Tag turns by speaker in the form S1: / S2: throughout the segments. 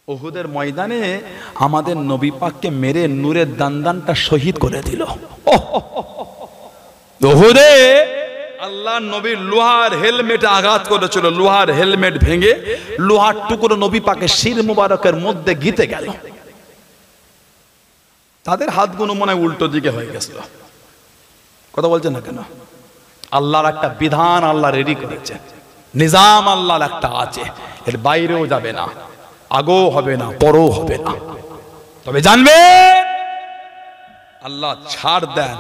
S1: উহুদের ময়দানে আমাদের নবী পাককে মেরে নূরের দান্দানটা শহীদ করে দিল। উহুদে আল্লাহ নবীর লোহার হেলমেটে আঘাত করেছিল, লোহার হেলমেট ভেঙে লোহার টুকরো নবী পাকের শির মুবারকের মধ্যে গিতে গেল। তাদের হাতগুলো মনে হয় উল্টো দিকে হয়ে গেছিল। কথা বলছেন না কেন? আল্লাহর একটা বিধান আল্লাহ রেডি করেছে, নিজাম আল্লাহর একটা আছে, এর বাইরেও যাবে না, আগেও হবে না, পরও হবে না। তবে জানবে আল্লাহ ছাড় দেন,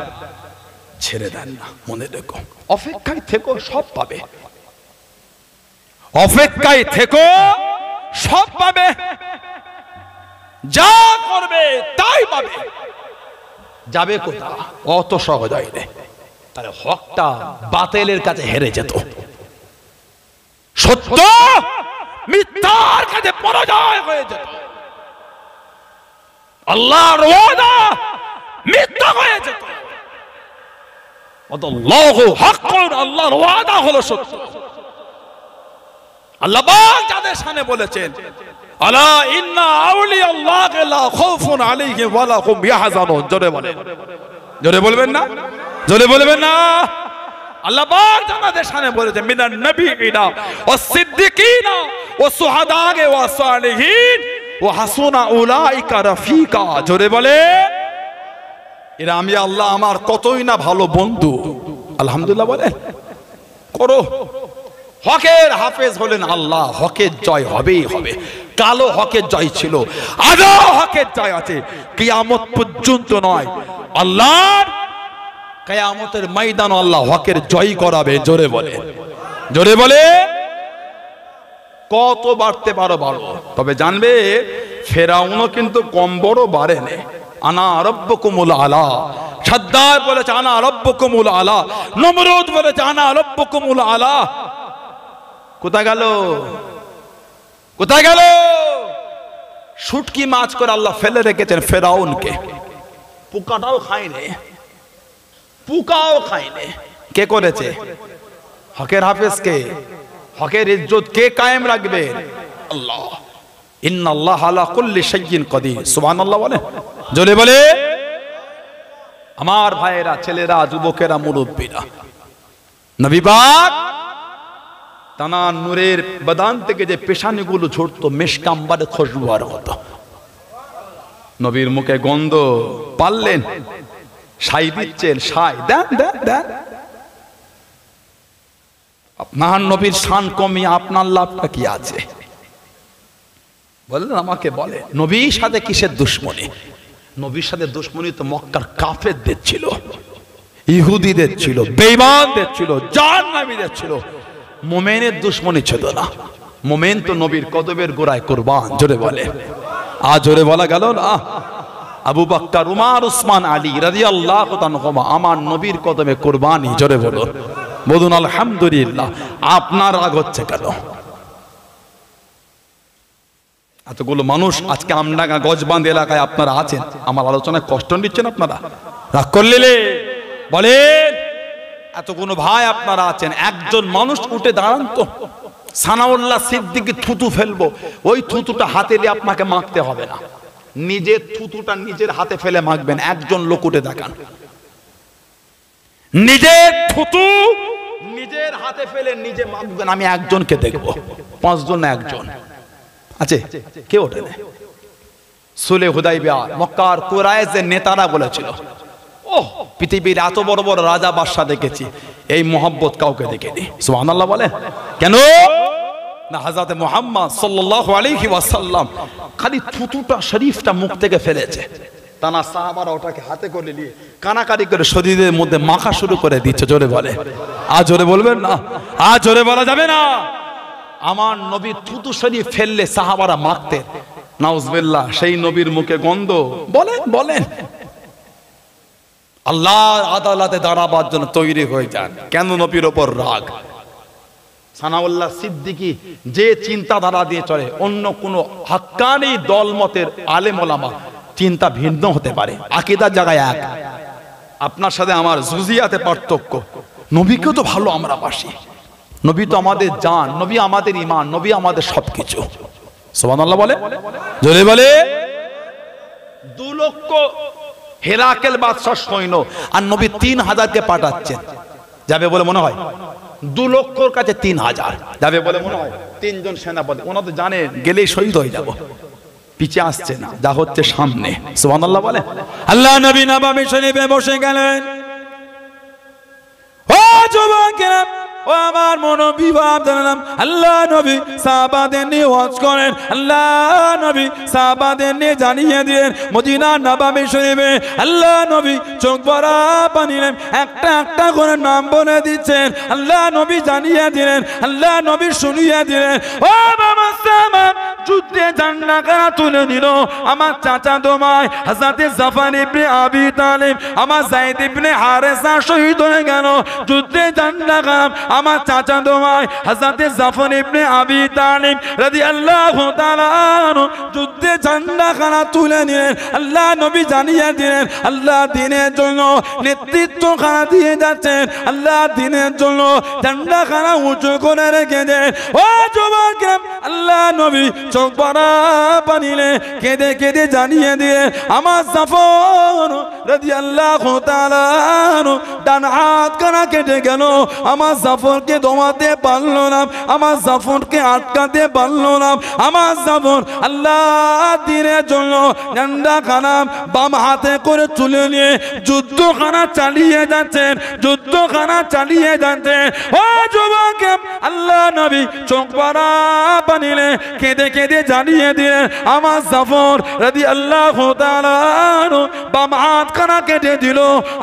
S1: ছেড়ে দেন না। মনে রেখো, অপেক্ষায় থেকো, সব পাবে। অপেক্ষায় থেকো, সব পাবে। যা করবে তাই পাবে। যাবে কোথা? অত সহজ হয় রে। তাহলে হকটা বাতিলের কাছে হেরে যেত, সত্য মিথ্যার কাছে পরাজয় হয়ে যেত, আল্লাহর ওয়াদা মিথ্যা হয়ে যেত। আল্লাহু হাক্কুন, আল্লাহর ওয়াদা হলো সত্য। আল্লাহ পাক যাদের সামনে বলেছেন, আলা ইন্না আউলিয়া আল্লাহি লা খাউফুন আলাইহিম ওয়া লা হুম ইয়াহজানুন। জোরে বলেন, জোরে বলবেন না? জোরে বলবেন না? আল্লাহ পাক যাদের সামনে বলেছেন, মিনান নবিয়িনা ওয়াস সিদ্দিকিনা ওয়াস শুহাদায়ে ওয়াস সালিহিন ওয়া হাসুনা উলাইকা রাফিকা। জোরে বলে, এরা আমি আল্লাহ আমার কতই না ভালো বন্ধু। আলহামদুলিল্লাহ বলেন, করো। হকের হাফেজ হলেন আল্লাহ, হকের জয় হবেই হবে। কালো হকের জয় ছিল, আজও হকের জয় আছে, কিয়ামত পর্যন্ত নয়। আল্লাহর কিয়ামতের ময়দান আল্লাহ হকের জয় করাবে। জোরে বলে, জোরে বলে। কত বাড়তে পারো বাড়ো, তবে জানবে ফেরাউনও কিন্তু কম বড় বাড়ে নে। আনা রব্বুকুমুল আলা। সাদ্দাত বলেছে আনা রব্বুকুমুল আলা। নমরুদ বলেছে আনা রব্বুকুমুল আলা। কোথায় গেল? কোথায় গেল? শুটকি মাছ করে আল্লাহ ফেলে রেখেছেন ফেরাউনকে। পোকাটাও খায়নি, পোকাও খায়নি। কে করেছে? হকের হাফেজ কে? হকের ইজ্জত কে কায়েম রাখবে? আল্লাহ। ইন্নাল্লাহ আলা কুল্লি শাইইন কাদির। সুবহানাল্লাহ বলে, জোরে বলে। আমার ভাইয়েরা, ছেলেরা, যুবকেরা, মুরব্বীরা, নবী পাক তানা নূরের বদান থেকে যে পেশানিগুলো ঝরতো মেশক আম্বারে খুশবু আর হতো। নবীর মুখে গন্ধ পারলেন, ছাই দিচ্ছেন, ছাই দেন দেন দেন। আপনার নবীর শান কমিয়ে আপনার লাভটা কি আছে? বললেন আমাকে বলে, নবীর সাথে কিসের দুশ্মনী? নবীর সাথে দুশ্মনী তো মক্কার কাফেরদের ছিল, ইহুদিদের ছিল, বেঈমানদের ছিল, জাহান্নামীদের ছিল। মুমিনের দুশ্মনী ছিল না। মুমিন তো নবীর কদমের গোড়ায় কুরবান। জোরে বলে, আজ জোরে বলা গেল না? আবু বকর, উমর, উসমান, আলী রাদিয়াল্লাহু তাআলা আমার নবীর কদমে কুরবানি। জোরে বলুন, বলুন আলহামদুলিল্লাহ। আপনার রাগ হচ্ছে কেন? এতগুলো মানুষ আজকে আমডাঙ্গা গজবান্ধ এলাকায় আপনারা আছেন, আমার আলোচনায় কষ্ট নিচ্ছেন আপনারা, রাগ করলে বলেন। এতগুলো ভাই আপনারা আছেন, একজন মানুষ উঠে দাঁড়ান তো। সানাউল্লাহ সিদ্দিকী থুতু ফেলবো, ওই থুতুটা হাতে নিয়ে আপনাকে মাখতে হবে না, নিজের থুতুটা নিজের হাতে ফেলে মাখবেন। একজন লোক উঠে দেখান, নিজের থুতু নিজের হাতে ফেলে নিজে মাখবেন। আমি একজনকে দেখবো, 5 জন না একজন আছে, কে ওঠে না? সুলে হুদাইবিয়া মক্কার কুরাইশের নেতারা বলেছিল, ওহ পৃথিবীর এত বড় বড় রাজা বাদশা দেখেছি, এই মোহাব্বত কাউকে দেখিনি। সুবহানাল্লাহ বলে। কেন না? হযরত মুহাম্মদ সাল্লাল্লাহু আলাইহি ওয়াসাল্লাম খালি থুতুটা শরীফটা মুখ থেকে ফেলেছে, তানা সাহাবারা ওটাকে হাতে করে নিয়ে কানাকারি করে শরীরের মধ্যে মাখা শুরু করে দিচ্ছে। জোরে বলে, আজ জোরে বলবেন না? আজ জোরে বলা যাবে না? আমার নবী থুতু শরীফ ফেললে সাহাবারা মাখতেন। নাউজুবিল্লাহ, সেই নবীর মুখে গন্ধ। বলেন বলেন, আল্লাহর আদালতে দাঁড়াবার জন্য তৈরি হয়ে যান। কেন নবীর ওপর রাগ? সানাউল্লাহ সিদ্দিকী যে চিন্তাধারা দিয়ে চলে, অন্য কোন হাক্কানি দলমতের আলেম ওলামা চিন্তা ভিন্ন হতে পারে, আকীদার জায়গায় এক। আপনার সাথে আমার জুজিয়াতে পার্থক্য। নবীকেও তো ভালো আমরা বাসি, নবী তো আমাদের জান, নবী আমাদের ঈমান, নবী আমাদের সবকিছু। সুবহানাল্লাহ বলে, জোরে বলে। 2 লক্ষ হেরাকেল বাদশাহ সৈন্য আর নবী 3000কে পাঠাচ্ছেন, যাবে বলে মনে হয়? 2 লক্ষর কাছে 3000 যাবে বলে মনে হয়? 3 জন সেনাপতি, ওনা তো জানে গেলেই শহীদ হয়ে যাব, পিছে আসছে না, যা হচ্ছে সামনে। সুবহানাল্লাহ বলে। আল্লাহ নবী নববী শরীফে বসে গেলেন। ও যুবকেরা, ও আমার মনোবিভাব জানালাম, আল্লাহ নবী সাহাবাদের নিয়ে ওয়াজ করেন, আল্লাহ নবী সাহাবাদের নিয়ে জানিয়ে দিলেন মদিনা নববী শরীফে আল্লাহ নবী চোখ ভরা পানি নিলেন, একটা একটা করে নাম বলে দিচ্ছেন, আল্লাহ নবী জানিয়ে দিলেন, আল্লাহ নবী শুনিয়ে দিলেন। ও বাবা সাহাবা, যুদ্ধে ঝান্ডা কারা তুলে নিল? আমার চাচা দোমাই হযরতে জাফর ইবনে আবি তালিব, আমার যায়েদ ইবনে হারেসা শহীদ হয়ে গেল যুদ্ধে ঝান্ডা কারা। আমার চাচা দোমাই হযরতে জাফর ইবনে আবি তালিব রাদিয়াল্লাহু তাআলা আনহু যুদ্ধে ঝান্ডা কারা তুলে নিলেন, আল্লাহ নবী জানিয়ে দিলেন, আল্লাহ দ্বীনের জন্য নেতৃত্ব কারা দিয়ে যাচ্ছেন, আল্লাহ দ্বীনের জন্য ঝান্ডা কারা উঁচু করে রেখে দেন। ও যুবকেরা, আল্লাহ নবী চোখ ভরা পানিলে কেঁদে কেঁদে জানিয়ে দিয়ে আমার জাফর রাদিয়াল্লাহু তাআলা আনহু ডান হাত কানা কেটে গেল, আমার জাফরকে দমাতে পারলো না, আমার জাফরকে আটকাতে পারলো না। আমার জাফর আল্লাহ দ্বীনের জন্য ঝান্ডা খানা বাম হাতে করে তুলে নিয়ে যুদ্ধখানা চালিয়ে যাচ্ছেন, যুদ্ধখানা চালিয়ে যাচ্ছেন। ও যুবক, আল্লাহ নবী চোখ ভরা পানিলে কেঁদে কেঁদে জানিয়ে দিলেন আমার জাফর রাদিয়াল্লাহু তাআলা আনহু বাম হাত কানা কেটে দিল,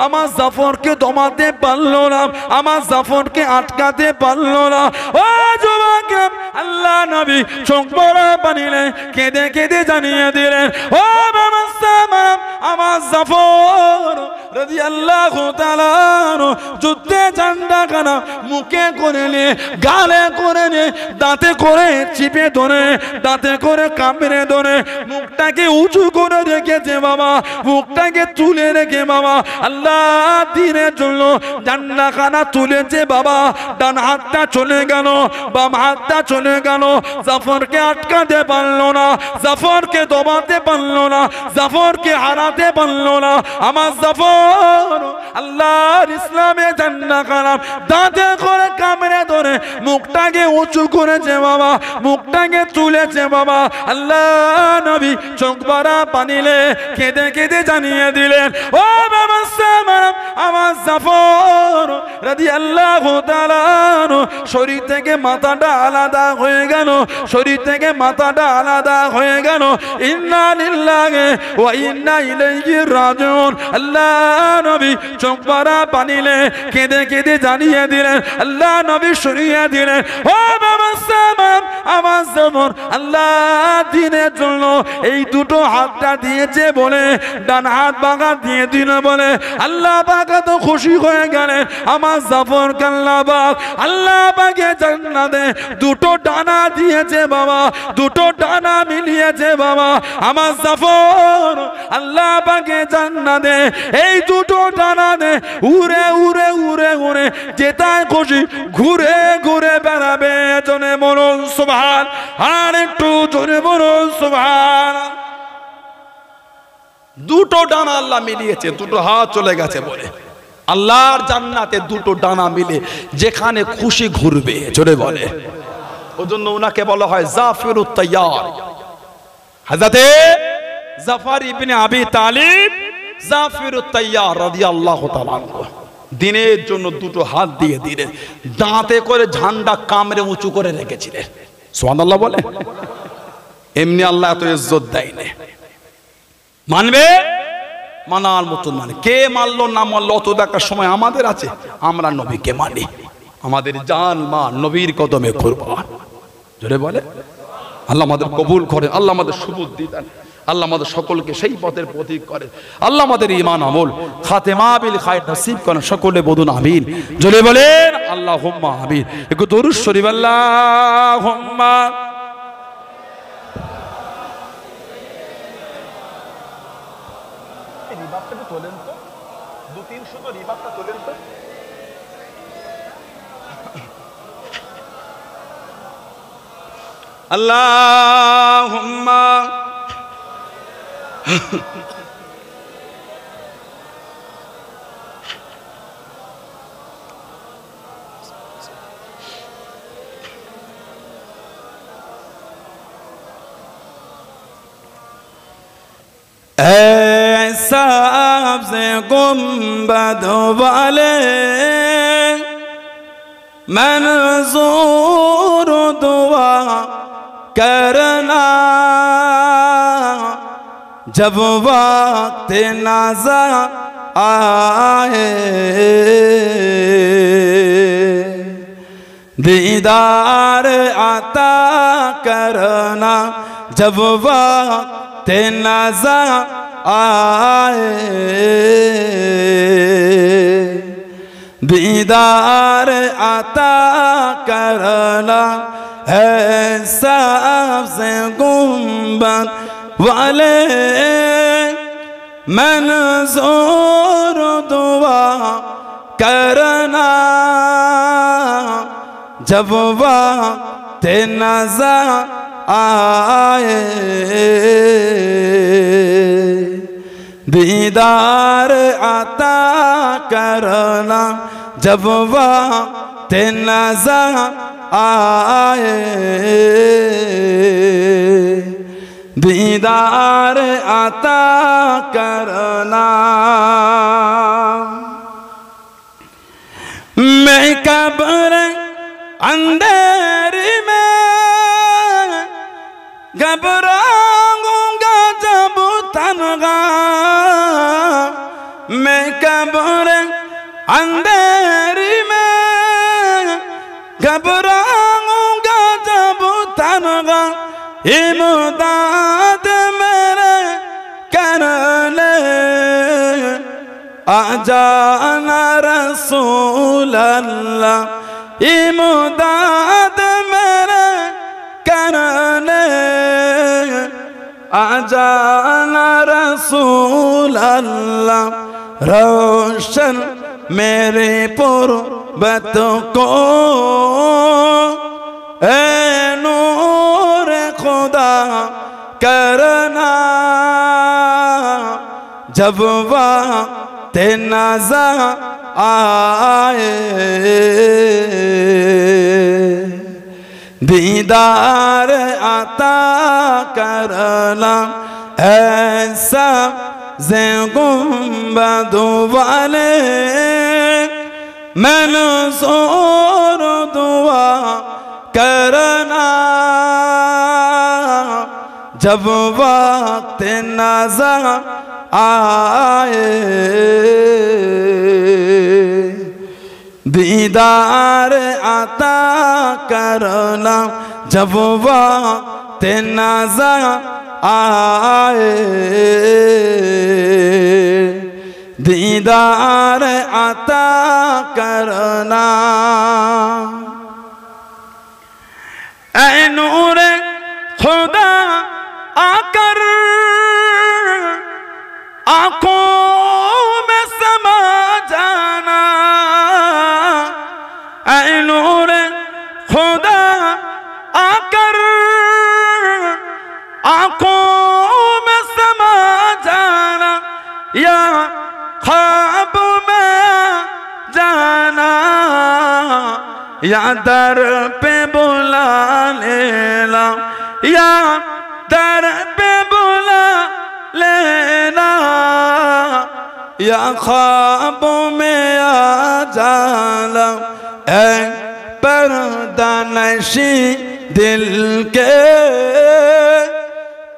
S1: আমার জাফরকে দমাতে পারলো না, আমার জাফরকে আটকাতে পারলো না। ও যুবক, আল্লাহ নবী চোখ ভরা পানিলে কেঁদে কেঁদে জানিয়ে দিলেন, ও বাবা সাহাবা, আমার জাফর রাদিয়াল্লাহু তাআলা আনহু যুদ্ধে ঝান্ডা কানা মুখে করে নিয়ে গালে করে নিয়ে দাঁতে করে চিপে ধরে দাঁতে করে কামড়ে ধরে মুখটাকে উঁচু করে রেখেছে বাবা, মুখটাকে তুলে রেখে বাবা আল্লাহ দ্বীনের জন্য ঝান্ডা খানা তুলেছে বাবা। ডান হাতটা চলে গেল, বাম হাতটা চলে গেল, জাফরকে আটকাতে পারলো না, জাফরকে দমাতে পারলো না, জাফরকে হারাতে পারলো না। আমার জাফর আল্লাহর ইসলামে ঝান্ডা খানা দাঁতে করে কামড়ে ধরে মুখটাকে উঁচু করেছে বাবা, মুখটাকে তুলেছে বাবা। আল্লাহ নবী চোখ ভরা পানিলে কেঁদে কেঁদে জানিয়ে দিলেন, ও বাবা সাহাবা, আমার জাফর রাদিয়াল্লাহু তাআলা আনহু শরীর থেকে মাথাটা আলাদা হয়ে গেল, শরীর থেকে মাথাটা আলাদা হয়ে গেল। ইন্না লিল্লাহি ওয়া ইন্না ইলাইহি রাজিউন। আল্লাহ নবী চোখ ভরা পানিলে কেঁদে কেঁদে জানিয়ে দিলেন, আল্লাহ নবী শুনিয়ে দিলেন, ও বাবা সাহাবা, আমার জাফর আল্লাহ দ্বীনের জন্য এই দুটো হাতটা দিয়েছে বলে, ডান হাত বাঁকা দিয়ে দিল বলে আল্লাহ পাক তো খুশি হয়ে গেলেন। আমার জাফর আল্লাহ পাক, আল্লাহ পাকে জান্নাতে দুটো ডানা দিয়েছে বাবা, দুটো ডানা মিলিয়েছে বাবা। আমার জাফর আল্লাহ পাকে জান্নাতে এই দুটো ডানা দে উড়ে উড়ে উড়ে উড়ে যেটায় খুশি ঘুরে ঘুরে বেড়াবে। জনে বলুন সুবহান, আর একটু জোরে বলুন সুবহান। দুটো ডানা আল্লাহ মিলিয়েছে, দুটো হাত চলে গেছে বলে আল্লাহর জান্নাতে দুটো ডানা মিলে যেখানে খুশি ঘুরবে, জোরে বলে। ওজন্য ওনাকে বলা হয় জাফরুত তাইয়ার। হযরতে জাফর ইবনে আবি তালিব জাফরুত তাইয়ার রাদিয়াল্লাহু তাআলা আনহু দিনের জন্য দুটো হাত দিয়ে দিলেন, দাঁতে করে ঝান্ডা কামড়ে উঁচু করে রেখেছিলেন। সুবহানাল্লাহ বলে। এমনি আল্লাহ এত ইজ্জত দেয়নি, মানবে মানার মতন মানে। কে মানলো না মানলো অত দেখার সময় আমাদের আছে? আমরা নবীকে মানি, আমাদের জান মা নবীর কদমে কুরবান, জোরে বলে। আল্লাহ আমাদের কবুল করেন, আল্লাহ আমাদের সুবুদ্ধি দেন, আল্লাহ আমাদের সকলকে সেই পথের প্রতীক করে, আল্লাহ আমাদের ঈমান আমল খাতেমা বিল খায়র নসিব করেন। সকলে বলুন আমিন, জোরে বলেন আল্লাহুম্মা আমিন। একটু দরুদ শরীফ আল্লাহুম্মা। রিবাবটা তোলেন তো, 2-3 তো রিবাবটা তোলেন তো। আল্লাহ अल्लाहुम्मा ऐसा से गुंबद वाले मंजूर दुआ करना जब वक्त नज़र आए दीदार आता करना जब वक्त नज़र आए दीदार आता करना है सबसे गुंबद वाले मंजूर दुआ करना जब वक्त नज़र आए दीदार आता करना जब वक्त नज़र आए दीदार आता करना मैं कब्र अंधेरी में घबराऊंगा जब तन्हा मैं कब्र अंधेरी में घबराऊंगा जब तन्हा इमदाद मेरे कर ले आ जाना रसूल अल्लाह इमदाद मेरे कर ले आ जाना रसूल अल्लाह रोशन मेरे पुरबत को ए नूर खुदा करना जब वक्त नज़र आए दीदार आता करना ऐसा से गुंबद वाले मंजूर दुआ करना जब वक्त नज़र आए दीदार आता करना जब वक्त नज़र आए दीदार आता करना ऐ नूर खुदा आकर आँखों में समा जाना ऐ नूर खुदा आकर आँखों में समा जाना या ख्वाब में जाना या दर पे बुला लेना या दर पे बुला लेना या ख्वाब में आ जाना ऐ पर्दा नशी दिल के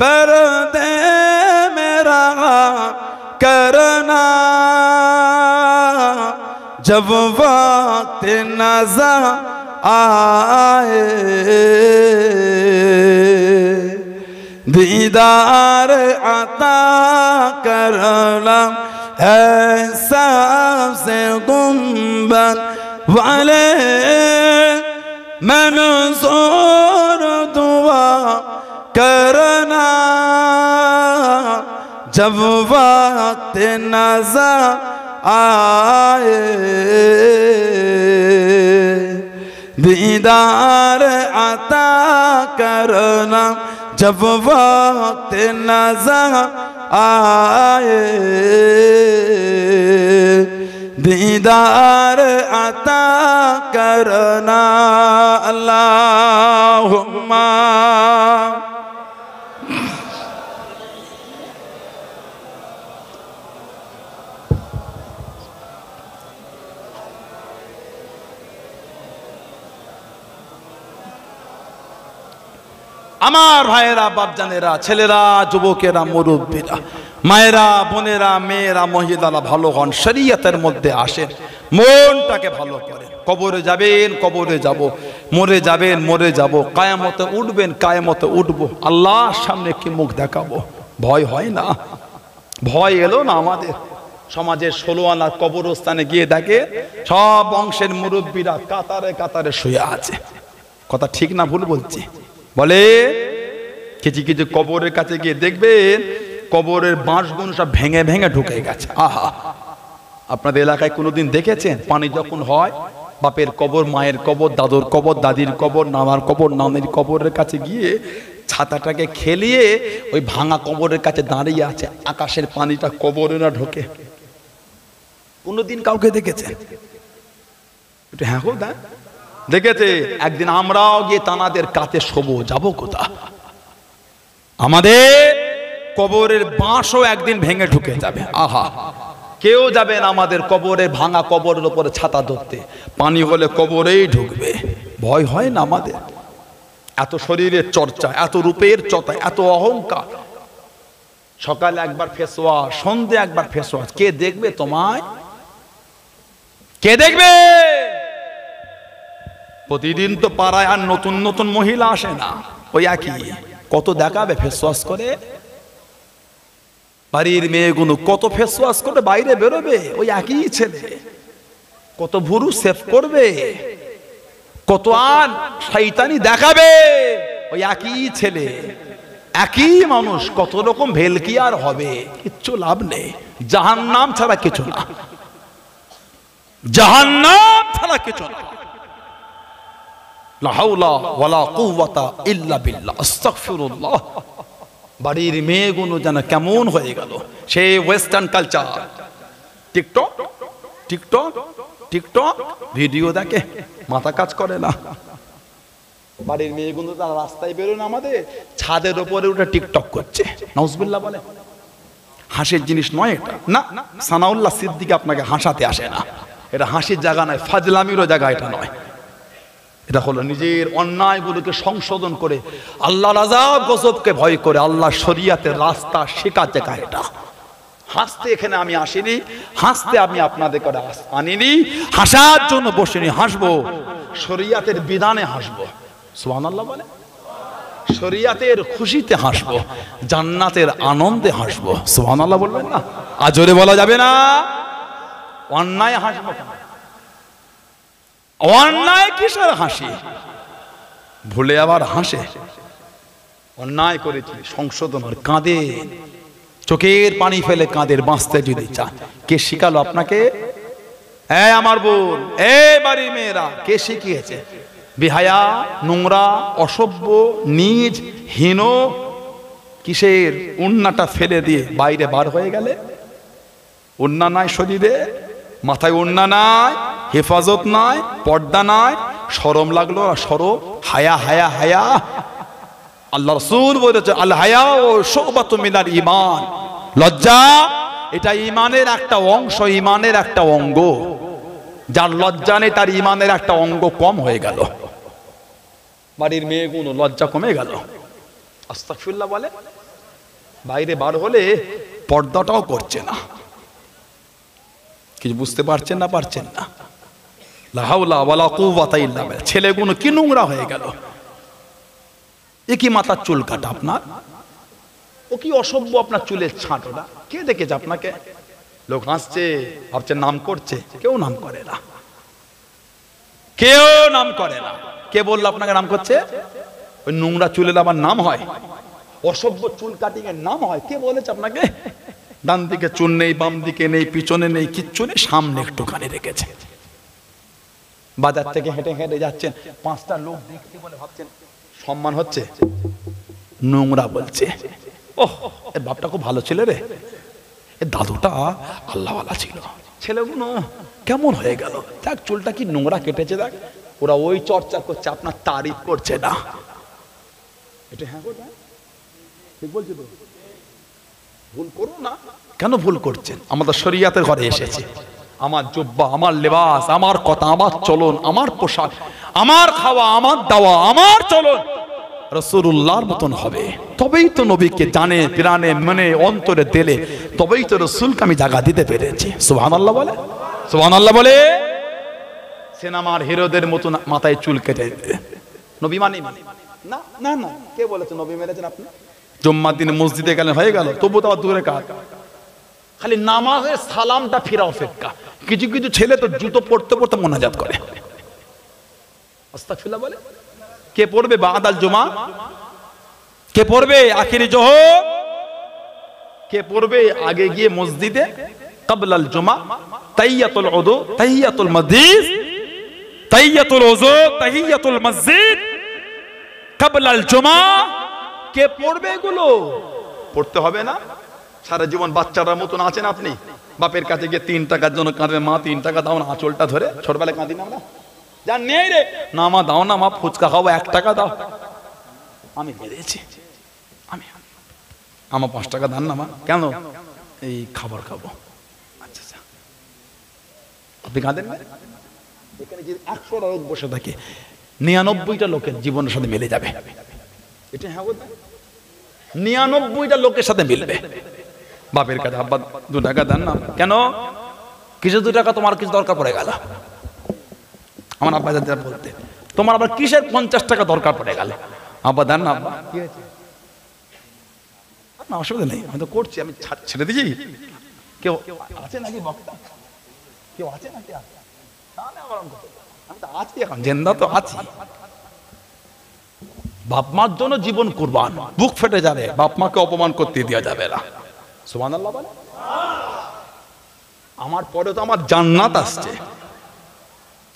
S1: पर्दे मेरा करना जब वक्त नज़र आए दीदार आता करना ऐसा से गुंबद वाले मंजूर दुआ करना जब वक्त नज़र आए दीदार आता करना जब वक्त नज़र आए दीदार अता करना अल्लाहुम्मा। আমার ভাইয়েরা, বাপজানেরা, ছেলেরা, যুবকেরা, মুরব্বীরা, মায়েরা, বোনেরা, মেয়েরা, মহিলারা ভালো হন, শরীয়তের মধ্যে আসেন, মনটাকে ভালো করেন। কবরে যাবেন, কবরে যাব, মরে যাবেন, মরে যাব, কায়ামতে উঠবেন, কায়ামতে উঠবো, আল্লাহর সামনে কি মুখ দেখাবো? ভয় হয় না? ভয় এলো না আমাদের? সমাজের 16 আনা কবরস্থানে গিয়ে দেখে সব বংশের মুরব্বীরা কাতারে কাতারে শুয়ে আছে। কথা ঠিক না ভুল বলছি? বলে কিছু কিছু কবরের কাছে গিয়ে দেখবেন কবরের বাঁশগুলো সব ভেঙে ভেঙে ঢুকে গেছে। আহা, আপনাদের এলাকায় কোনোদিন দেখেছেন পানি যখন হয় বাপের কবর, মায়ের কবর, দাদুর কবর, দাদির কবর, নানার কবর, নানির কবরের কাছে গিয়ে ছাতাটাকে খেলিয়ে ওই ভাঙা কবরের কাছে দাঁড়িয়ে আছে, আকাশের পানিটা কবরে না ঢোকে? কোনোদিন কাউকে দেখেছেন? একটু হ্যাঁ হোক, দেখেছে? একদিন আমরাও গিয়ে তানাদের কাছে শোবো, যাবো কোথা? আমাদের কবরের বাঁশও একদিন ভেঙে ঢুকে যাবে। আহা, কেউ যাবে না আমাদের কবরের ভাঙা কবরের উপরে ছাতা ধরতে, পানি হলে কবরেই ঢুকবে। ভয় হয় না আমাদের? এত শরীরের চর্চা, এত রূপের চর্চা, এত অহংকার। সকালে একবার ফেস ওয়াশ, সন্ধ্যে একবার ফেস ওয়াশ, কে দেখবে তোমায়? কে দেখবে? প্রতিদিন তো পাড়ায় আর নতুন নতুন মহিলা আসে না, ওই একই। কত দেখাবে ফেস ওয়াশ করে? বাড়ির মেয়েগুলো কত ফেস ওয়াশ করে বাইরে বেরোবে, ওই একই ছেলে। কত ভুরু সেভ করবে, কত আর শয়তানি দেখাবে, ওই একই ছেলে, একই মানুষ। কত রকম ভেলকি আর হবে, কিচ্ছু লাভ নেই। জাহান্নাম ছাড়া কিছু না, জাহান্নাম ছাড়া কিছু না। লা হাওলা ওয়ালা কুওয়াতা ইল্লা বিল্লাহ, আস্তাগফিরুল্লাহ। বাড়ির মেয়েগুলো যেন কেমন হয়ে গেল, সেই western culture. TikTok TikTok TikTok video দেখে, মাথা কাজ করে না। বাড়ির মেয়েগুলো তারা রাস্তায় বেরোন, আমাদের ছাদের উপরে উঠে টিকটক করছে। নাউজুবিল্লাহ বলে। হাসির জিনিস নয় এটা। না, সানাউল্লাহ সিদ্দিক আপনাকে হাসাতে আসে না, এটা হাসির জায়গা নয়, ফাজলামিরও জায়গা এটা নয়। এটা হলো নিজের অন্যায়গুলোকে সংশোধন করে আল্লাহর আযাব গজবকে ভয় করে আল্লাহর শরীয়তের রাস্তা শেখার জায়গা এটা। হাসতে এখানে আমি আসিনি, হাসতে আমি আপনাদের করে আনিনি, হাসার জন্য বসিনি। হাসবো শরীয়তের বিধানে, হাসবো সুবহানাল্লাহ বলে, শরীয়তের খুশিতে হাসবো, জান্নাতের আনন্দে হাসবো। সুবহানাল্লাহ বলবেন না? আর জোরে বলা যাবে না? অন্যায় হাসবো কেন? অন্যায় কিসের হাসি? ভুলে আবার হাসে। অন্যায় করেছি সংশোধন, কাঁদে, চোখের পানি ফেলে কাঁদের, বাঁচতে যদি চান। কে শিখালো আপনাকে? আমার বোন, বাড়ির মেয়েরা, কে শিখিয়েছে? বেহায়া, নোংরা, অসভ্য, নীচ, হীন কিসের উন্নাটা ফেলে দিয়ে বাইরে বার হয়ে গেলে? উন্না নাই শরীরে, মাথায় উন্না নাই, হেফাজত নাই, পর্দা নাই, শরম লাগলো না? শরম, হায়া, হায়া, হায়া। আল্লাহ রাসূল বলেছে আল হায়া ও শুবাতুম মিনাল ঈমান। লজ্জা এটা ঈমানের একটা অংশ, ঈমানের একটা অঙ্গ। যার লজ্জা নেই তার ঈমানের একটা অঙ্গ কম হয়ে গেল। বাড়ির মেয়েগুলো লজ্জা কমে গেল। আস্তাগফিরুল্লাহ বলে, বাইরে বার হলে পর্দাটাও করছে না। কিছু বুঝতে পারছেন না? পারছেন না? লা হাওলা ওয়ালা কুওয়াতা ইল্লা বিল্লাহ। ছেলেগুলো কি নোংরা হয়ে গেল। এ কি মাথার চুল কাটা আপনার? ও কি অসভ্য আপনার চুলের ছাঁট? ওটা কে দেখেছে আপনাকে? লোক হাসছে, ভাবছে নাম করছে। কেউ নাম করে না, কেউ নাম করে না। কে বললো আপনাকে নাম করছে? ওই নোংরা চুলের আবার নাম হয়? অসভ্য চুল কাটিং এর নাম হয়? কে বলেছে আপনাকে? ডান দিকে চুল নেই, বাম দিকে নেই, পিছনে নেই, কিচ্ছু নেই, সামনে একটুখানি রেখেছে। বাজার থেকে হেঁটে হেঁটে যাচ্ছেন, 5টা লোক দেখতে বলে ভাবছেন সম্মান হচ্ছে। নোংরা বলছে। ওহ, এর বাপটা খুব ভালো ছিল রে, এর দাদুটা আল্লাহওয়ালা ছিল, ছেলেগুলো কেমন হয়ে গেল, দেখ চুলটা কি নোংরা কেটেছে, দেখ। ওরা ওই চর্চা করছে, আপনার তারিফ করছে না। এটা হ্যাঁ ঠিক বলছি তো, ভুল করো না। কেন ভুল করছেন? আমাদের শরিয়াতের ঘরে এসেছে, আমার জুব্বা, আমার লেবাস, আমার কথা, আমার চলন, আমার পোশাক, আমার খাওয়া, আমার দাওয়া, আমার চলন রাসূলুল্লাহর মতন হবে, তবেই তো নবীকে জানে প্রাণে মনে অন্তরে দিলে, তবেই তো রাসূলকে আমি জায়গা দিতে পেরেছি। সুবহানাল্লাহ বলে, সুবহানাল্লাহ বলে। সিনেমার হিরোদের মতন মাথায় চুল কেটে নবী মানি না, না না, কে বলেছে নবী মেরেছেন আপনি? জুম্মার দিনে মসজিদে গেলেন হয়ে গেল, তবু তো দূরে কাজ, খালি নামাজের সালামটা ফিরা অপেক্ষা। কিছু কিছু ছেলে তো জুতো পড়তে পড়তে মোনাজাত করে, আস্তাগফিরুল্লাহ বলে। কে পড়বে বাদাল জুমা? কে পড়বে আখিরি জোহর? কে পড়বে আগে গিয়ে মসজিদে ক্বাবলাল জুমা তাহিয়াতুল উযু, তাহিয়াতুল মসজিদ, তাহিয়াতুল উযু, তাহিয়াতুল মসজিদ, ক্বাবলাল জুমা? কে পড়বে এগুলো? পড়তে হবে না? সারা জীবন বাচ্চাটার মতন আছেন আপনি, বাপের কাছে গিয়ে 3 টাকার জন্য কাঁদবে, মা 3 টাকা দাও না, আঁচলটা ধরে। ছোটবেলায় কাঁদি না আমরা, যা নেই রে, না মা দাও না, মা ফুচকা খাবো, 1 টাকা দাও। আমি মেরেছি, আমি আমার 5 টাকা দান না মা। কেন? এই খাবার খাবো। আচ্ছা আচ্ছা, আপনি কাঁদেন না? এখানে যে 100টা লোক বসে থাকে, 99টা লোকের জীবনের সাথে মিলে যাবে। এটা হ্যাঁ, 99টা লোকের সাথে মিলবে। বাপের কাছে আব্বা 2 টাকা দেন না, কেন? কিছু 2 টাকা তোমার কিছু দরকার পড়ে গেল, আমার আব্বা যাদের বলতে, তোমার আবার কিসের 50 টাকা দরকার পড়ে গেল, আব্বা দেন না। আব্বা কি হয়েছে? না অসুবিধা নেই, আমি তো করছি, আমি ছেড়ে দিয়েছি। কেউ আছে নাকি বক্তা? কেউ আছে নাকি? আমি তো আছি, এখন জেন্দা তো আছি। বাপ মার জন্য জীবন কুরবান, বুক ফেটে যাবে, বাপ মাকে অপমান করতে দেওয়া যাবে না। সুবহানাল্লাহ বলে। আমার পরে তো আমার জান্নাত আসছে,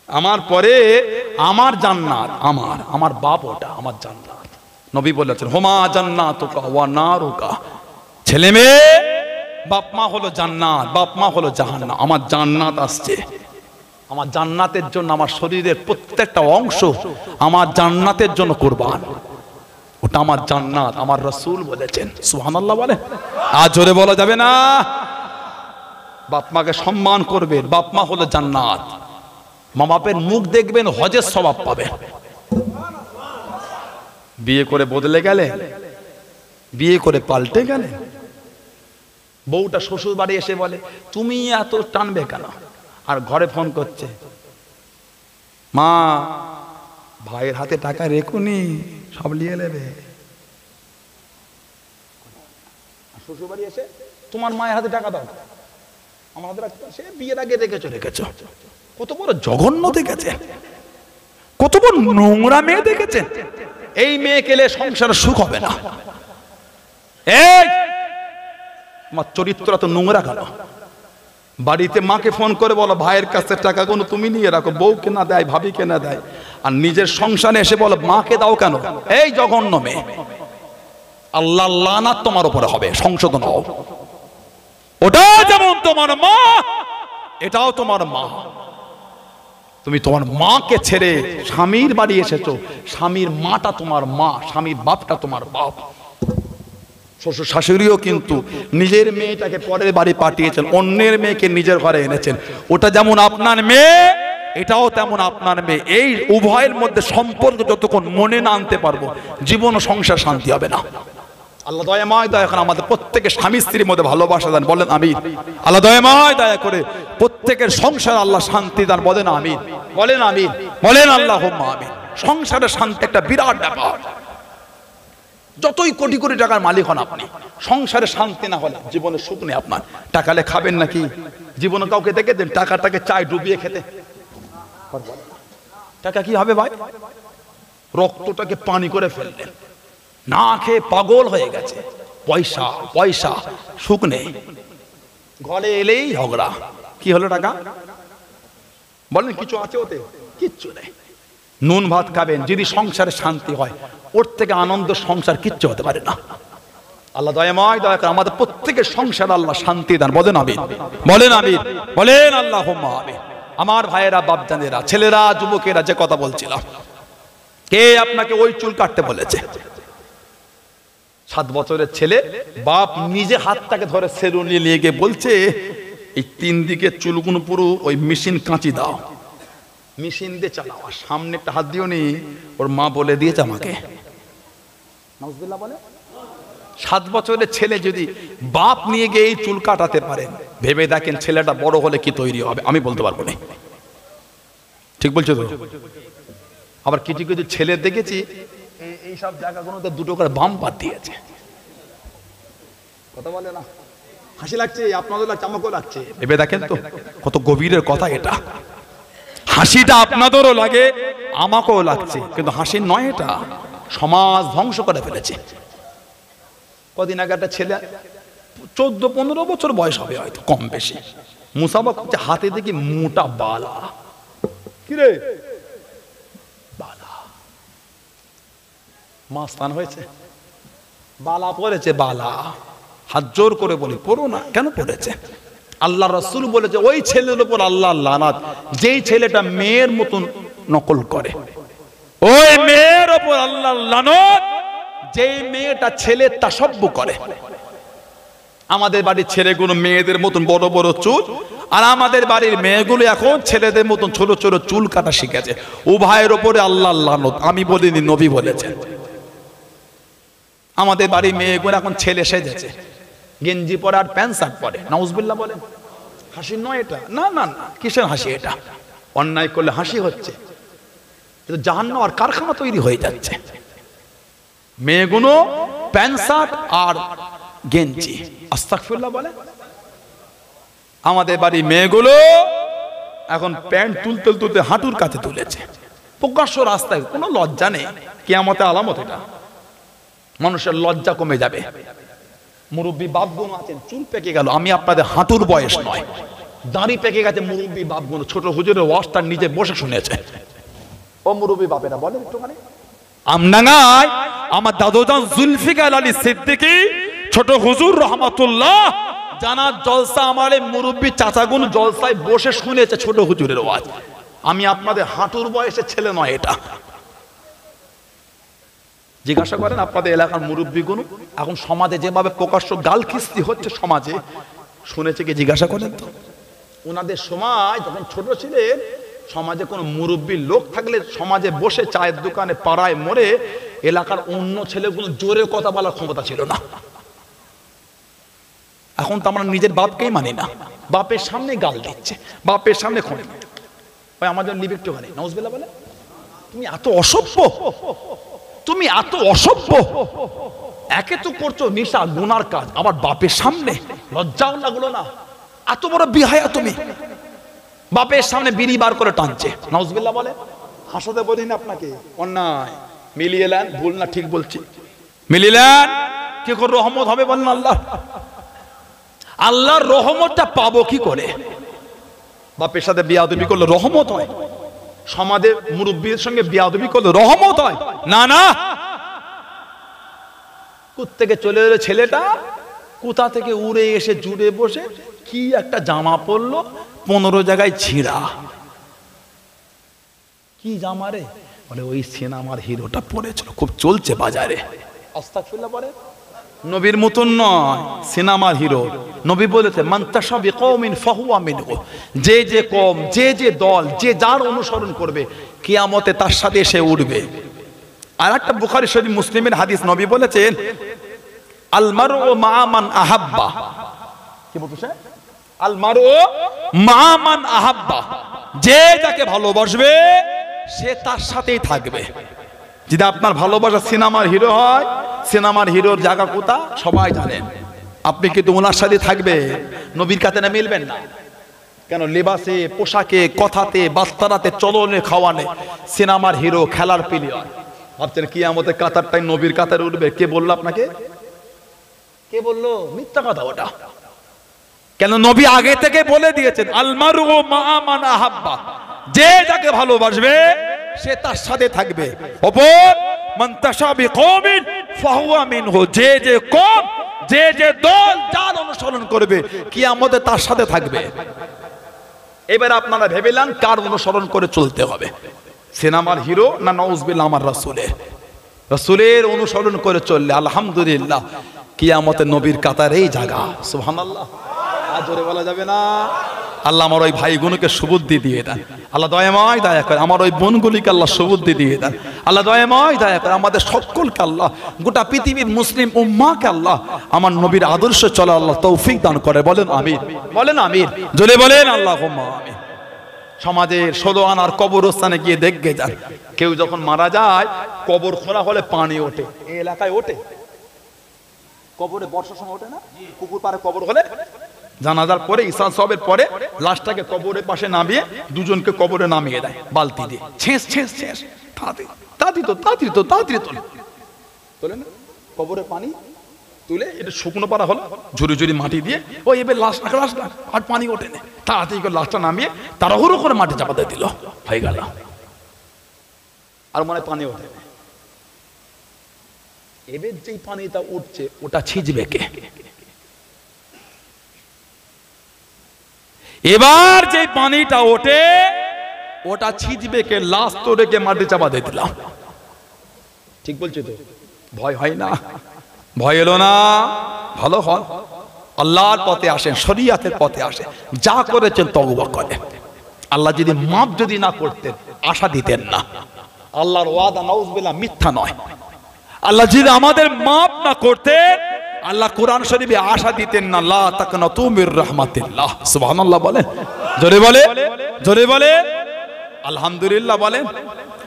S1: আমার পরে আমার জান্নাত, আমার বাপ ওটা আমার জান্নাত। নবী বলেছেন হুমা জান্নাতুকা ওয়া নারুকা। ছেলে মেয়ে বাপ মা হলো জান্নাত, বাপ মা হলো জাহান্নাম। আমার জান্নাত আসছে, আমার জান্নাতের জন্য আমার শরীরের প্রত্যেকটা অংশ আমার জান্নাতের জন্য কুরবান। ওটা আমার জান্নাত, আমার রাসূল বলেছেন। সুবহানাল্লাহ বলে। আর জোরে বলা যাবে না? বাপ মাকে সম্মান করবেন, বাপ মা হলো জান্নাত। মা বাপের মুখ দেখবেন, হজের সওয়াব পাবেন। বিয়ে করে বদলে গেলে, বিয়ে করে পাল্টে গেলে, বউটা শ্বশুর বাড়ি এসে বলে তুমি এত টানবে কেন, আর ঘরে ফোন করছে মা ভাইয়ের হাতে টাকা রেখুনি, সব নিয়ে নেবে। শ্বশুর বাড়ি এসে তোমার মায়ের হাতে টাকা দাও, আমার হাতে রাখতে, সে বিয়ের আগে রেখেছো। কত বড় জঘন্য দেখেছে, কত বড় নোংরা মেয়ে দেখেছেন। এই মেয়ে কেলে সংসারে সুখ হবে না। এই তোমার চরিত্র তো নোংরা কেন? বাড়িতে মাকে ফোন করে বলো ভাইয়ের কাছে টাকাগুলো তুমি নিয়ে রাখো, বউকে না দেয়, ভাবিকে না দেয়, আর নিজের সংসারে এসে বলো মাকে দাও কেন? এই জঘন্য মেয়ে, আল্লাহ লানাত তোমার উপরে হবে, সংশোধন হও। ওটা যেমন তোমার মা, এটাও তোমার মা। তুমি তোমার মাকে ছেড়ে স্বামীর বাড়ি এসেছো, স্বামীর মাটা তোমার মা, স্বামীর বাপটা তোমার বাপ। শ্বশুর শাশুড়িও কিন্তু নিজের মেয়েটাকে পরের বাড়ি পাঠিয়েছেন, অন্যের মেয়েকে নিজের ঘরে এনেছেন। ওটা যেমন আপনার মেয়ে, এটাও তেমন আপনার মেয়ে। এই উভয়ের মধ্যে সম্পর্ক যতক্ষণ মনে না আনতে পারবো, জীবন ও সংসার শান্তি হবে না। আল্লাহ দয়াময় দয়া করে আমাদের প্রত্যেকের স্বামী স্ত্রীর মধ্যে ভালোবাসা দেন, বলেন আমিন। আল্লাহ দয়াময় দয়া করে প্রত্যেকের সংসার আল্লাহ শান্তি দান, বলেন আমিন, বলেন আমিন, বলেন আল্লাহুম্মা আমিন। সংসারের শান্তি একটা বিরাট ব্যাপার। যতই কোটি কোটি টাকার মালিক হন আপনি, সংসারে শান্তি না হলে জীবনে সুখ নেই আপনার। টাকালে খাবেন নাকি? জীবনে কাউকে দেখেছেন টাকাটাকে চায় ডুবিয়ে খেতে? টাকা কি হবে ভাই? রক্তটাকে পানি করে ফেললেন, না খেয়ে পাগল হয়ে গেছে। পয়সা পয়সা, সুখ নেই। ঘরে এলেই ঝগড়া, কি হলো টাকা? বলেন কিছু আছে ওতে? কিচ্ছু নেই। নুন ভাত খাবেন, যদি সংসারে শান্তি হয়, ওর থেকে আনন্দ সংসার কিচ্ছু হতে পারে না। আল্লাহ দয়াময় দয়া করে আমাদের প্রত্যেকের সংসার আল্লাহ শান্তি দান। বলেন আমিন, বলেন আমিন, বলেন আল্লাহুম্মা আমিন। আমার ভাইয়েরা, বাপজানেরা, ছেলেরা, যুবকেরা, যে কথা বলছিলাম, কে আপনাকে ওই চুল কাটতে বলেছে? 7 বছরের ছেলে, বাপ নিজে হাতটাকে ধরে সেলুনে নিয়ে গিয়ে বলছে, এই 3 দিকে চুলগুলো পুরো ওই মেশিন কাঁচি দাও, মেশিন দিয়ে চালাও, আর সামনে একটা হাত দিও নি। ওর মা বলে দিয়েছে আমাকে। নাউজুবিল্লাহ বলে। 7 বছরের ছেলে যদি বাপ নিয়ে গিয়ে এই চুল কাটাতে পারেন, ভেবে দেখেন ছেলেটা বড় হলে কি তৈরি হবে। আমি বলতে পারবো না, ঠিক বলছো তো? আবার কিছু কিছু ছেলে দেখেছি এইসব জায়গাগুলোতে 2টো করে বাম পাত দিয়েছে। কথা বলে না, হাসি লাগছে, আপনাদের লাগছে, আমাকেও লাগছে। ভেবে দেখেন তো কত গভীরের কথা এটা। হাসিটা আপনাদেরও লাগে, আমাকেও লাগছে, কিন্তু হাসি নয় এটা। সমাজ ধ্বংস করে ফেলেছে। কদিন আগে একটা ছেলে 14-15 বছর বয়স হবে হয়তো, কম বেশি, মুসাফা করছে, হাতে দেখি মোটা বালা। কিরে বালা, মাস্তান হয়েছে, বালা পড়েছে, বালা। হাত জোর করে বলি, পড়ো না। কেন পড়েছে? আল্লাহ রাসূল বলেছে ওই ছেলের উপর আল্লাহ লানাত, যেই ছেলেটা মেয়ের মতন নকল করে। ওই মেয়ের উপর আল্লাহ লানত, যেই মেয়েটা ছেলের তাসাব্বু করে। আমাদের বাড়ির ছেলেগুলো মেয়েদের মতন বড় বড় চুল, আর আমাদের বাড়ির মেয়েগুলো এখন ছেলেদের মতন ছোট ছোট চুল কাটা শিখেছে। উভয়ের উপরে আল্লাহ লানত। আমি বলিনি, নবী বলেছেন। আমাদের বাড়ির মেয়েগুলো এখন ছেলে সেজেছে, গেঞ্জি পরে আর প্যান্ট শার্ট পরে। নাউজুবিল্লাহ বলেন। হাসি নয় এটা। না না না, কিসের হাসি এটা? অন্যায় করলে হাসি হচ্ছে, কিন্তু জাহান্নাম আর কারখানা তৈরি হয়ে যাচ্ছে। মেয়েগুলো প্যান্ট শার্ট আর গেঞ্জি, আস্তাগফিরুল্লাহ বলে। আমাদের বাড়ির মেয়েগুলো এখন প্যান্ট তুলতে তুলতে হাঁটুর কাছে তুলেছে, প্রকাশ্য রাস্তায়, কোনো লজ্জা নেই। কিয়ামতে আলামত এটা। মানুষের লজ্জা কমে যাবে। মুরব্বী বাপগুলো আছেন, চুল পেকে গেল, আমি আপনাদের হাঁটুর বয়স নয়, দাড়ি পেকে গেছে। মুরব্বী বাপগুলো ছোট হুজুরের ওয়াজটা নিজে বসে শুনেছে। ও মুরব্বী বাপেরা বলেন একটুখানি। আমডাঙ্গায় আমার দাদুজান জুলফিকার আলী সিদ্দিকী ছোট হুজুর রহমাতুল্লাহ জানার জলসা, আমার এই মুরব্বী চাচাগুন জলসায় বসে শুনেছে ছোট হুজুরের ওয়াজ। আমি আপনাদের হাঁটুর বয়সের ছেলে নয় এটা। জিজ্ঞাসা করেন আপনাদের এলাকার মুরব্বীগুলো এখন সমাজে যেভাবে প্রকাশ্য গাল খিস্তি হচ্ছে, সমাজে শুনেছে কি? জিজ্ঞাসা করেন তো। ওনাদের সময় যখন ছোট ছিলেন, সমাজে কোনো মুরব্বী লোক থাকলে সমাজে বসে চায়ের দোকানে, পাড়ায়, মোড়ে, এলাকার অন্য ছেলেগুলো জোরে কথা বলার ক্ষমতা ছিল না। এখন তো আমরা নিজের বাপকেই মানি না, বাপের সামনে গাল দিচ্ছে, বাপের সামনে খোঁড়ে। ওই আমাদের লিভ একটুখানি। নাউজুবিল্লাহ বলে। তুমি এত অসভ্য, তুমি এত অসভ্য। একে তো করছো নেশা, গুনার কাজ, আবার বাপের সামনে। লজ্জাও লাগলো না? এত বড় বিহায়া তুমি, বাপের সামনে বিড়ি বার করে টানছে। নাউজুবিল্লাহ বলে। হাসাতে বলি না আপনাকে, অন্যায়। মিলিয়ে নেন, ভুল না ঠিক বলছি, মিলিয়ে নেন। কি করে রহমত হবে বলেন? আল্লাহ, আল্লাহর রহমতটা পাবো কি করে? বাপের সাথে বিয়াদবি করলে রহমত হয়? সমাজে মুরব্বীর সঙ্গে বিয়াদবি করলে রহমত হয়? না না। কোত্থেকে চলে এলো ছেলেটা, কোথা থেকে উড়ে এসে জুড়ে বসে কি একটা জামা পরলো, 15 জায়গায় ছিঁড়া। কি জামা রে? বলে ওই সিনেমার হিরোটা পরেছিল, খুব চলছে বাজারে। আস্তাগফিরুল্লাহ বলে। নবীর মতন নয়, সিনেমার হিরো। নবী বলেছে মান তাশা বিকওমিন ফাহুয়া মিনহু, যে যে কওম, যে যে দল, যে যার অনুসরণ করবে, কিয়ামতে তার সাথে এসে উঠবে। আর একটা বুখারী শরীফ, মুসলিমের হাদিস, নবী বলেছেন আল মারউ মা মান আহাব্বা। কি বলছে? আল মারউ মা মান আহাব্বা, যে যাকে ভালোবাসবে সে তার সাথেই থাকবে। যদি আপনার ভালোবাসা সিনেমার হিরো হয়, সিনেমার হিরোর জায়গা কোথা সবাই জানেন। আপনি কিন্তু ওনার সাথে থাকবে, নবীর কাছে না মিলবেন না। কেন? লেবাসে, পোশাকে, কথাতে, বাস্তারাতে, চলনে, খাওয়ানে সিনেমার হিরো, খেলার প্লেয়ার। ভাবছেন কিয়ামতে কাতারটাই নবীর কাতারে উঠবে? কে বললো আপনাকে? কে বললো? মিথ্যা কথা ওটা। কেন? নবী আগে থেকে বলে দিয়েছেন আল মারউ মা মান আহাব্বা, যে যাকে ভালোবাসবে সে তার সাথে থাকবে। অপর মান তাশা বিকওমিন ফাহুয়া মিনহু, যে যে কওম, যে যে দল যার অনুসরণ করবে কিয়ামতে তার সাথে থাকবে। এবার আপনারা ভেবেলেন কার অনুসরণ করে চলতে হবে, সিনেমার হিরো না নাউজুবিল্লাহ আমার রাসূলের? রাসূলের অনুসরণ করে চললে আলহামদুলিল্লাহ কিয়ামতে নবীর কাতারেই জায়গা। সুবহানাল্লাহ, আর জোরে বলা যাবে না? আল্লাহ আমার ওই ভাইগুলোকে সুবুদ্ধি দিয়ে দেন, আল্লাহ দয়াময় দয়া করে আমার ওই বোনগুলিকে আল্লাহ সুবুদ্ধি দিয়ে দেন, আল্লাহ দয়াময় দয়া করে আমাদের সকলকে আল্লাহ, গোটা পৃথিবীর মুসলিম উম্মাহকে আল্লাহ আমার নবীর আদর্শে চলা আল্লাহ তৌফিক দান করে। বলেন আমিন, বলেন আমিন, জোরে বলেন আল্লাহুম্মা আমিন। সমাজের সদোয়ানার কবরস্থানে গিয়ে দেখবে যান, কেউ যখন মারা যায় কবর খোঁড়া হলে পানি ওঠে, এই এলাকায় ওঠে, কবরে বর্ষার সময় ওঠে না, পুকুর পাড়ে কবর হলে জানাজার পরে ঈশা সাহেবের পরে লাশটাকে কবরের পাশে নামিয়ে দুজনকে কবরে নামিয়ে দেয় বালতি দিয়ে, ছেঁচ ছেঁচ ছেঁচ, তাড়াতাড়ি তোলে না কবরে পানি তুলে, এটা শুকনো পাড়া হলো, ঝুরি ঝুরি মাটি দিয়ে ও এবার লাশ আর পানি ওঠে না, তাড়াতাড়ি করে লাশটা নামিয়ে তাড়াহুড়ো করে মাটি চাপা দিয়ে দিল, হয়ে গেল, আর মনে পানি ওঠে না। এবার যেই পানিটা উঠছে ওটা ছিঁচবে কে? এবার যে পানিটা ওঠে ওটা ছিঁচবে কে? লাশ তো রেখে মাটি চাপা দিয়ে দিলাম, ঠিক বলছি তো? ভয় হয় না? ভয় এলো না? ভালো হন, আল্লাহর পথে আসেন, শরিয়াতের পথে আসেন, যা করেছেন তওবা করেন। আল্লাহ যদি মাফ যদি না করতেন আশা দিতেন না, আল্লাহর ওয়াদা নাউজুবিল্লাহ মিথ্যা নয়। আল্লাহ যদি আমাদের মাফ না করতেন আল্লাহ কোরআন শরীফে আশা দিতেন না, লা তাকনাতু মির রাহমাতিল্লাহ। সুবহানাল্লাহ বলেন, জোরে বলে, জোরে বলে আলহামদুলিল্লাহ বলেন।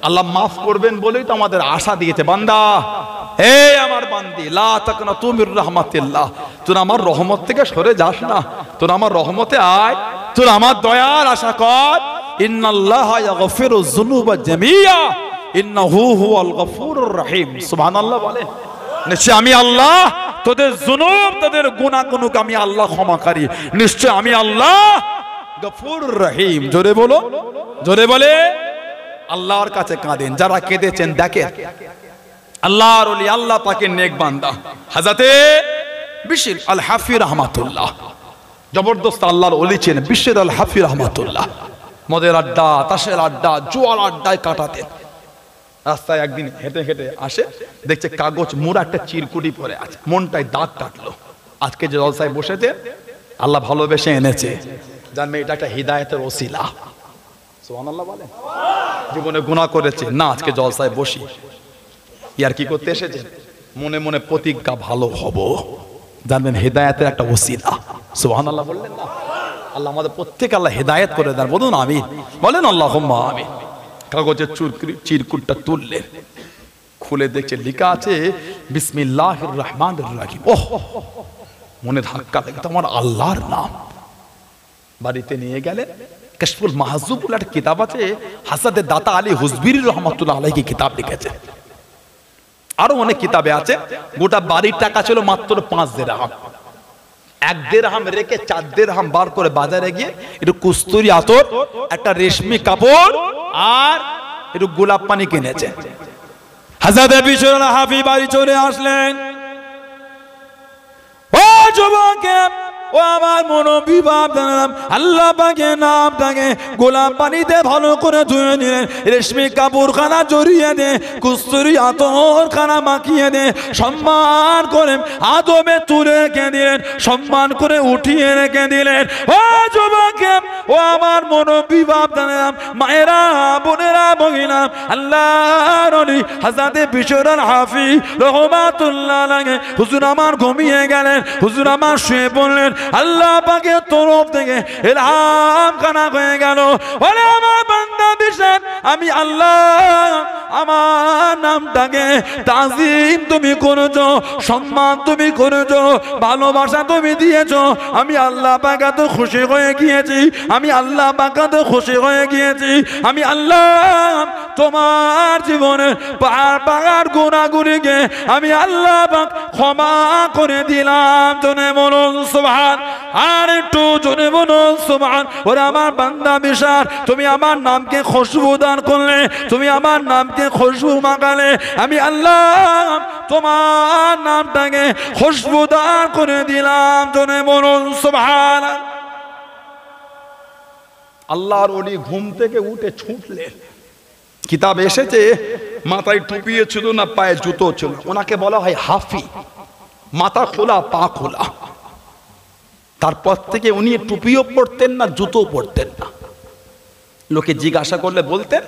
S1: আল্লাহ মাফ করবেন বলেই তো আমাদের আশা দিয়েছে, বান্দা হে আমার বান্দি, লা তাকনাতু মির রাহমাতিল্লাহ, তুই আমার রহমত থেকে সরে যাস না, তুই আমার রহমতে আয়, তুই আমার দয়ার আশা কর। ইন্নাল্লাহা ইয়াগফিরুয যুনুবা জামিয়া ইন্নাহু হুয়াল গফুরুর রহিম। সুবহানাল্লাহ বলেন, নিশ্চয় আমি আল্লাহ তোদের জুনুব, তোদের গুনাহগুলোকে আমি আল্লাহ ক্ষমাকারী, নিশ্চয় আমি আল্লাহ গফুর রহিম। জোরে বলো, জোরে বলে আল্লাহর কাছে কাঁদেন। যারা কেঁদেছেন দেখেন আল্লাহর ওলি, আল্লাহ পাকের নেক বান্দা হযরতে বিশর আল হাফি রাহমাতুল্লাহ, জবরদস্ত আল্লাহর ওলি ছিলেন বিশর আল হাফি রাহমাতুল্লাহ। মদের আড্ডা, তাসের আড্ডা, জুয়ার আড্ডায় কাটাতেন। রাস্তায় একদিন হেঁটে হেঁটে আসে, দেখছে কাগজ মোড়া একটা চিরকুটি পরে আছে, মনটায় দাগ কাটলো। আজকে যে জলসায় বসেছে আল্লাহ ভালোবেসে এনেছে, জানবে এটা একটা হিদায়াতের ওসিলা। সুবহানাল্লাহ বলেন। জীবনে গুনাহ করেছে না, আজকে জলসায় বসি, ইয়ার কি করতে এসেছেন? মনে মনে প্রতিজ্ঞা ভালো হব, জানবেন হিদায়াতের একটা ওসিলা। সুবহানাল্লাহ বললেন না? আল্লাহ আমাদের প্রত্যেক আল্লাহ হিদায়াত করে দেন, বলুন আমিন, বলেন আল্লাহুম্মা আমিন। কাগজের চিরকুটটা তুললেন, খুলে দেখছে লেখা আছে বিসমিল্লাহির রহমানির রহিম। ওহ, মনে ধাক্কা লেগে, আমার আল্লাহর নাম। বাড়িতে নিয়ে গেলেন, কাশফুল মাহজুব বলে একটা কিতাব আছে, হাসাদে দাতা আলী হুজবিরি রহমাতুল্লাহ আলাইহি কিতাব লিখেছে, আরো অনেক কিতাবে আছে। গোটা বাড়ির টাকা ছিল মাত্র 5 দিরহাম, 1 দিরহাম রেখে 4 দিরহাম বার করে বাজারে গিয়ে একটু কস্তুরি আতর, একটা রেশমি কাপড় আর একটু গোলাপ পানি কিনেছে। হযরত বিশর আল হাফি বাড়ি চলে আসলেন। ও যুবকে, ও আমার মনোবিভাব, আল্লাহ পাকের নামটাকে গোলাপ পানিতে ভালো করে ধুয়ে নিলেন, রেশমি কাপড় খানা জড়িয়ে দে, কস্তুরি আতর খানা মাখিয়ে দে, সম্মান করে আদবে তুলে রেখে দিলেন, সম্মান করে উঠিয়ে রেখে দিলেন। ও যুবকে, ও আমার মনোবিভাব, মায়েরা, বোনেরা, মহিলা, আল্লাহর ওলি হযরত বিশর আল হাফি রাহমাতুল্লাহ আলাইহি হুজুর আমার ঘুমিয়ে গেলেন, হুজুর আমার শুয়ে পড়লেন। আল্লাহ পাকের তরফ থেকে ইলহাম খানা হয়ে গেল, ওরে আমার বান্দা বিশর, আমি আল্লাহ আমার নামটাকে তাজিম তুমি করেছো, সম্মান তুমি করেছো, ভালোবাসা তুমি দিয়েছো, আমি আল্লাহ পাক এত খুশি হয়ে গিয়েছি, আমি আল্লাহ পাক এত খুশি হয়ে গিয়েছি, আমি আল্লাহ তোমার জীবনের পাহাড় গুনাহগুলিকে আমি আল্লাহ পাক ক্ষমা করে দিলাম। জনে বলুন সুবহান আর একটু জোরে বলুন সুবহান। ওরে আমার বান্দা বিশাল, তুমি আমার নামকে খুশবু দান করলে, তুমি আমার নামকে খুশবু মাখালে, আমি আল্লাহ তোমার নামটাকে খুশবু দান করে দিলাম। জোরে বলুন সুবহান। আল্লাহর ওলি ঘুম থেকে উঠে ছুটলেন। কিতাব এসেছে মাথায় টুপিয়ে ছিল না, পায়ে জুতো ছিল, ওনাকে বলা হয় হাফি, মাথা খোলা পা খোলা। তারপর থেকে উনি টুপিও পরতেন না, জুতো পরতেন না। লোকে জিজ্ঞাসা করলে বলতেন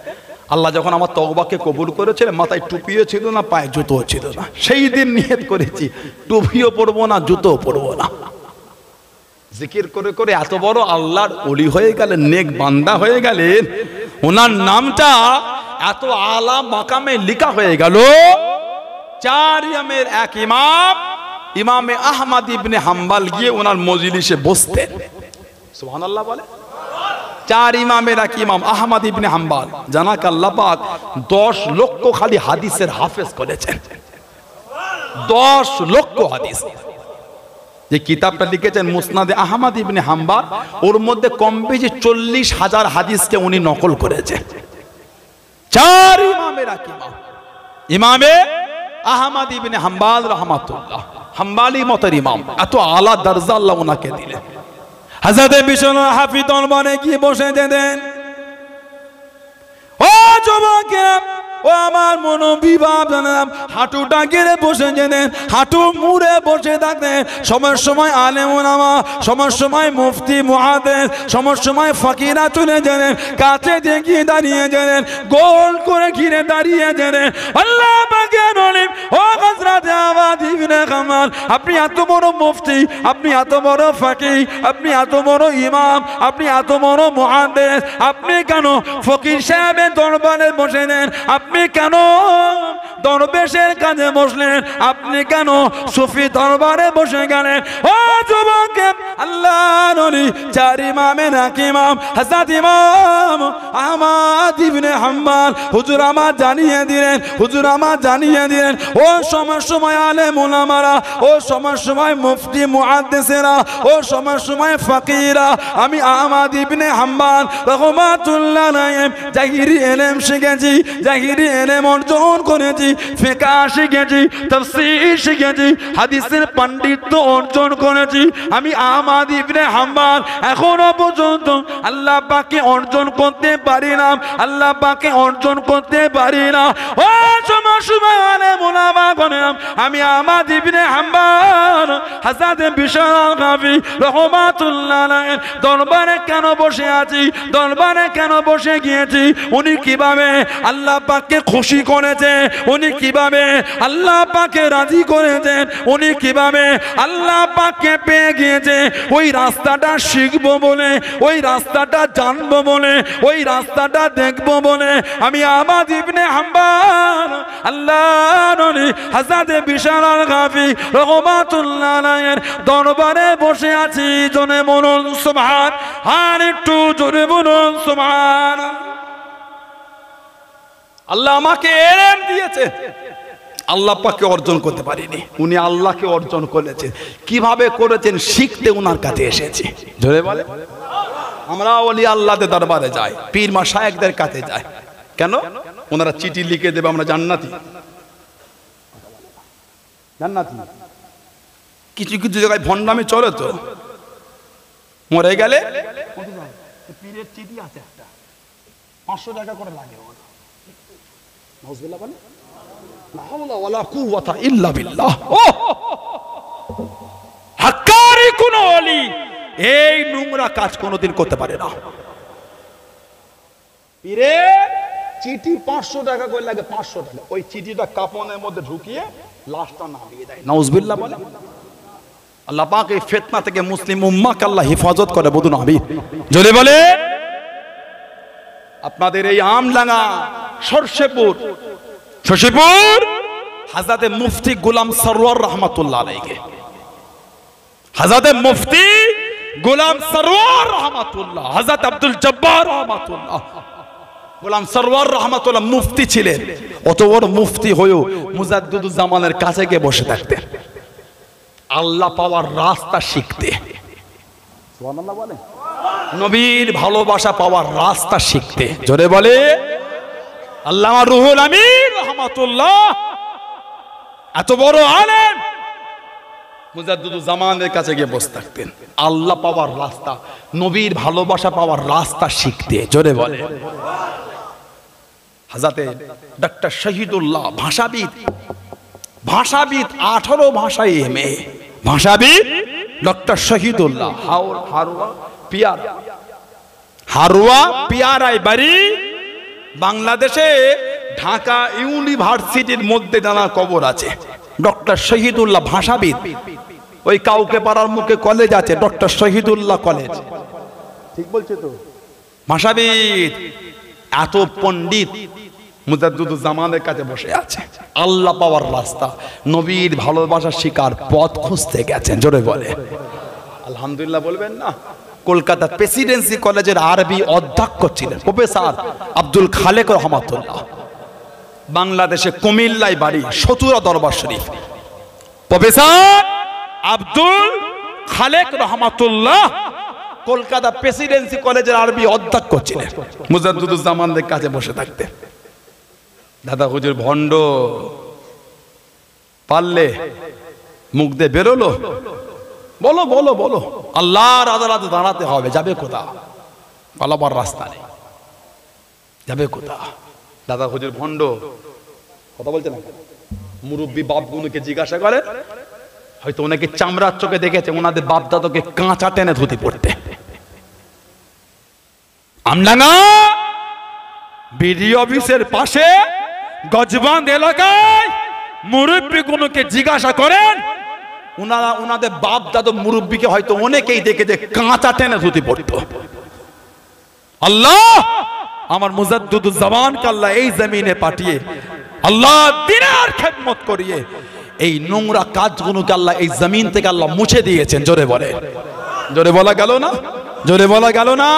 S1: আল্লাহ যখন আমার তওবাকে কবুল করেছিল, মাথায় টুপিও ছিল না, পায়ে জুতো ছিল না, সেই দিন নিয়ত করেছি টুপিও পরবো না, জুতো পরবো না। জিকির করে করে এত বড় আল্লাহর ওলি হয়ে গেলেন, নেক বান্দা হয়ে গেলেন, ওনার নামটা এত আলা মাকামে লিখা হয়ে গেল। চার ইমামের এক ইমাম ইমামে আহমদ ইবনে হাম্বল গিয়ে ওনার মজলিসে বসতেন। সুবহানাল্লাহ বলে। চার ইমামের এক ইমাম আহমদ ইবনে হাম্বল, জানাক আল্লাহ পাক 10 লক্ষ খালি হাদিসের হাফেজ করেছেন। 10 লক্ষ হাদিস। যে কিতাবটা লিখেছেন মুসনাদে আহমদ ইবনে হাম্বল, ওর মধ্যে কম বেশি 40,000 হাদিসকে উনি নকল করেছেন। চার ইমামের এক ইমাম ইমামে আহমদ ইবনে হাম্বল রাহমাতুল্লাহ, হাম্বলি মতের ইমাম, এত আলা দরজা আল্লাহ ওনাকে দিলেন। হযরত বিশ্বনাথ হাফিজ দরবারে গিয়ে বসে যেতেন। ও যুবকেরা, ও আমার মনোবিভাব জানাম, হাঁটুটা গেড়ে বসে যেতেন, হাঁটু মুড়ে বসে থাকতেন। সময় সময় আলেম ওলামা, সময় সময় মুফতি মুহাদ্দিস, সময় সময় ফকিরা চলে যেতেন, কাছে দেখিয়ে দাঁড়িয়ে যেতেন, গোল করে ঘিরে দাঁড়িয়ে যেতেন। আল্লাহ পাকের ওলি ও হযরত আহমদ ইবনে হাম্বল, আপনি এত বড় মুফতি, আপনি এত বড় ফকিহ, আপনি এত বড় ইমাম, আপনি এত বড় মুহাদ্দিস, আপনি কেন ফকির সাহেবের দরবারে বসে নেন? আপনি কেন দরবেশের কাছে বসলেন? আপনি কেন সুফি দরবারে বসে গেলেন? ও যুবক, আল্লাহর ওলি চার ইমামের এক ইমাম হযরত ইমাম আহমদ ইবনে হাম্বল হুজুর আমার জানিয়ে দিলেন, হুজুর আমার জানিয়ে দিলেন, ও সময় সময় আলেম ওলামারা, ও সময় সময় মুফতি মুহাদ্দিসেরা, ও সময় সময় ফকিরা, আমি আহমদ ইবনে হাম্বল রাহমাতুল্লাহ আলাইহি জাহিরি ইলম শিখেছি, জাহিরি ইলম অর্জন করেছি, ফিকহ শিখেছি, তাফসীর শিখেছি, হাদিসের পাণ্ডিত্য অর্জন করেছি। আমি আহমদ ইবনে হাম্বল এখনো পর্যন্ত আল্লাহ পাককে অর্জন করতে পারি না, আল্লাহ পাককে অর্জন করতে পারি না। ও সময় সময় আলেম ওলামা গণেরাম, আমি আহমদ ইবনে হাম্বল হযরত বিশাল গাফি রাহমাতুল্লাহ আলাইহি দরবারে কেন বসে আছি, দরবারে কেন বসে গিয়েছি, উনি কিভাবে আল্লাহ পাককে খুশি করেছে, উনি কিভাবে আল্লাহ পাককে রাজি করেছেন, উনি কিভাবে আল্লাহ পাককে পেয়ে গিয়েছে, ওই রাস্তাটা শিখবো বলে, ওই রাস্তাটা জানবো বলে, ওই রাস্তাটা দেখবো বলে আমি আহমদ ইবনে হাম্বল আল্লাহর ওলি হযরত বিশাল গাফি রাহমাতুল্লাহ আলাইহির দরবারে বসে আছি। জোরে বলুন সুবহান, আর একটু জোরে বলুন সুবহান। আল্লাহ আমাকে ইলম দিয়েছে, আল্লাহ পাককে অর্জন করতে পারিনি, উনি আল্লাহকে অর্জন করেছেন। কিভাবে করেছেন শিখতে ওনার কাছে এসেছি। জোরে বলে। আমরা ওলি আল্লাহদের দরবারে যাই, পীর মাশায়েখদের কাছে যাই, কেন? ওনারা চিঠি লিখে দেবে আমরা জান্নাতি। জান্নাতি কিছু কিছু জায়গায় ভণ্ডামি চলে, তো মরে গেলে পীরের চিঠি আছে একটা, 500 টাকা করে লাগে। নাউজুবিল্লাহ বলে, লা হাওলা ওয়ালা কুওয়াতা ইল্লা বিল্লাহ। ও হাক্কারি কোন ওলি এই নোংরা কাজ কোনোদিন করতে পারে না। পীরে চিঠি 500 টাকা করে লাগে, 500 টাকা। ওই চিঠিটা কাপনের মধ্যে ঢুকিয়ে লাশটা নামিয়ে দেয়। নাউজুবিল্লাহ বলে। আল্লাহ পাক এই ফিতনা থেকে মুসলিম উম্মাহকে আল্লাহ হেফাজত করে, বলুন আমিন। জোরে বলে। আপনাদের এই আমডাঙ্গা সরষেপুর হযরত মুফতি গোলাম সরওয়ার রাহমাতুল্লাহ আলাইহি, হযরত মুফতি গোলাম সরওয়ার রাহমাতুল্লাহ, হযরত আব্দুল জব্বার রাহমাতুল্লাহ, গোলাম সরওয়ার রাহমাতুল্লাহ মুফতি ছিলেন। অত বড় মুফতি হয়েও মুজাদ্দিদুজ জামানের কাছে গিয়ে বসে থাকতেন আল্লাহ পাওয়ার রাস্তা শিখতে। সুবহানাল্লাহ বলে। নবীর ভালোবাসা পাওয়ার রাস্তা শিখতে, জোরে বলে আল্লামা রুহুল আমিন রাহমাতুল্লাহ, এত বড় আলেম মুজাদ্দিদুল জামানের কাছে গিয়ে বসে থাকতেন আল্লাহ পাওয়ার রাস্তা, নবীর ভালোবাসা পাওয়ার রাস্তা শিখতে, জোরে বলে। হযরতে ডক্টর শহীদুল্লাহ ভাষাবিদ, 18 ভাষায় এমএ, ভাষাবিদ ডক্টর শহীদুল্লাহ, হারোয়া পিয়ারায় বাড়ি, বাংলাদেশে ঢাকা ইউনিভার্সিটির মধ্যে জানা কবর আছে। ডক্টর শহীদুল্লাহ ভাষাবিদ, ওই কাউকে পাড়ার মুখে কলেজ আছে ডক্টর শহীদুল্লাহ কলেজ, ঠিক বলছে তো? ভাষাবিদ, এত পণ্ডিত মুজাদ্দিদুল জামানের কাছে বসে আছে, আল্লাহ পাওয়ার রাস্তা, নবীর ভালোবাসা শিকার পথ খুঁজতে গেছেন, জোরে বলে আলহামদুলিল্লাহ বলবেন না। কলকাতা প্রেসিডেন্সি কলেজের আরবি অধ্যক্ষ ছিলেন প্রফেসর আব্দুল খালেক রহমাতুল্লাহ। বাংলাদেশে কুমিল্লায় বাড়ি, সতুরা দরবার শরীফ। প্রফেসর আব্দুল খালেক রহমাতুল্লাহ কলকাতা প্রেসিডেন্সি কলেজের আরবি অধ্যক্ষ ছিলেন, মুজাদ্দিদুল জামানের কাছে বসে থাকতেন। দাদা হুজুর ভণ্ড, পারলে মুখ দিয়ে বেরোলো, বলো বলো বলো, আল্লাহর আদালতে দাঁড়াতে হবে, যাবে কোথা? পালাবার রাস্তা নেই, যাবে কোথা? দাদা হুজুর ভণ্ড, কথা বলছে না। মুরব্বী বাপগুলোকে জিজ্ঞাসা করে, হয়তো ওনাকে চামড়ার চোখে দেখেছে ওনাদের বাপ দাদাকে কাঁচা টেনে ধুতি পড়তে। আমডাঙ্গা বিডিও অফিসের পাশে গজবান্ধ এলাকায় মুরব্বীগুলোকে জিজ্ঞাসা করেন, ওনাদের বাপ দাদু মুরব্বীকে হয়তো অনেকেই দেখে কাঁচা টেনে ধুতি পড়তো। আল্লাহ আমার মুজাদ্দিদুল জামানকে আল্লাহ এই জমিনে পাঠিয়ে আল্লাহ দিনের খেদমত করিয়ে এই নোংরা কাজগুলোকে আল্লাহ এই জমিন থেকে আল্লাহ মুছে দিয়েছেন, জোরে বলে, জোরে বলা গেল না, জোরে বলা গেল না।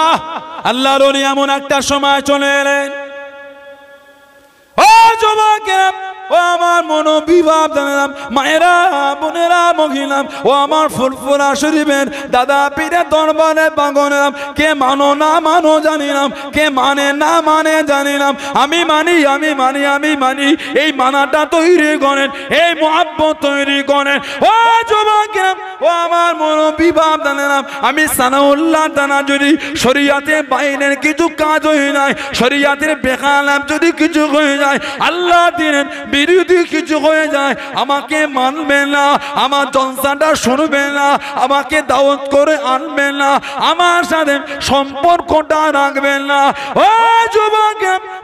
S1: আল্লাহর ওলি এমন একটা সময় চলে এলেন, ও যুবকেরা, ও আমার মনোবিভাব জানালাম, মায়েরা বোনেরা মহিলা, ও আমার ফুরফুরা শরীফের দাদা পীরের দরবারে বাগনাম, কে মানো না মানো জানিলাম, কে মানে না মানে জানিলাম, আমি মানি আমি মানি আমি মানি, এই মানাটা তৈরি করেন, এই মুহাব্বত তৈরি করেন। ও যুবকেরা, ও আমার মনোবিভাব জানালাম, আমি সানাউল্লাহ দানা যদি শরীয়তের বাইরের কিছু কাজ হয়ে যায়, শরীয়তের বেখালাম যদি কিছু হয়ে যায়, আল্লাহ দিনের বিরোধী কিছু হয়ে যায়, আমাকে মানবে না, আমার জলসাটা শুনবে না, আমাকে দাওয়াত করে আনবে না, আমার সাথে সম্পর্কটা রাখবে না। ও যুবক,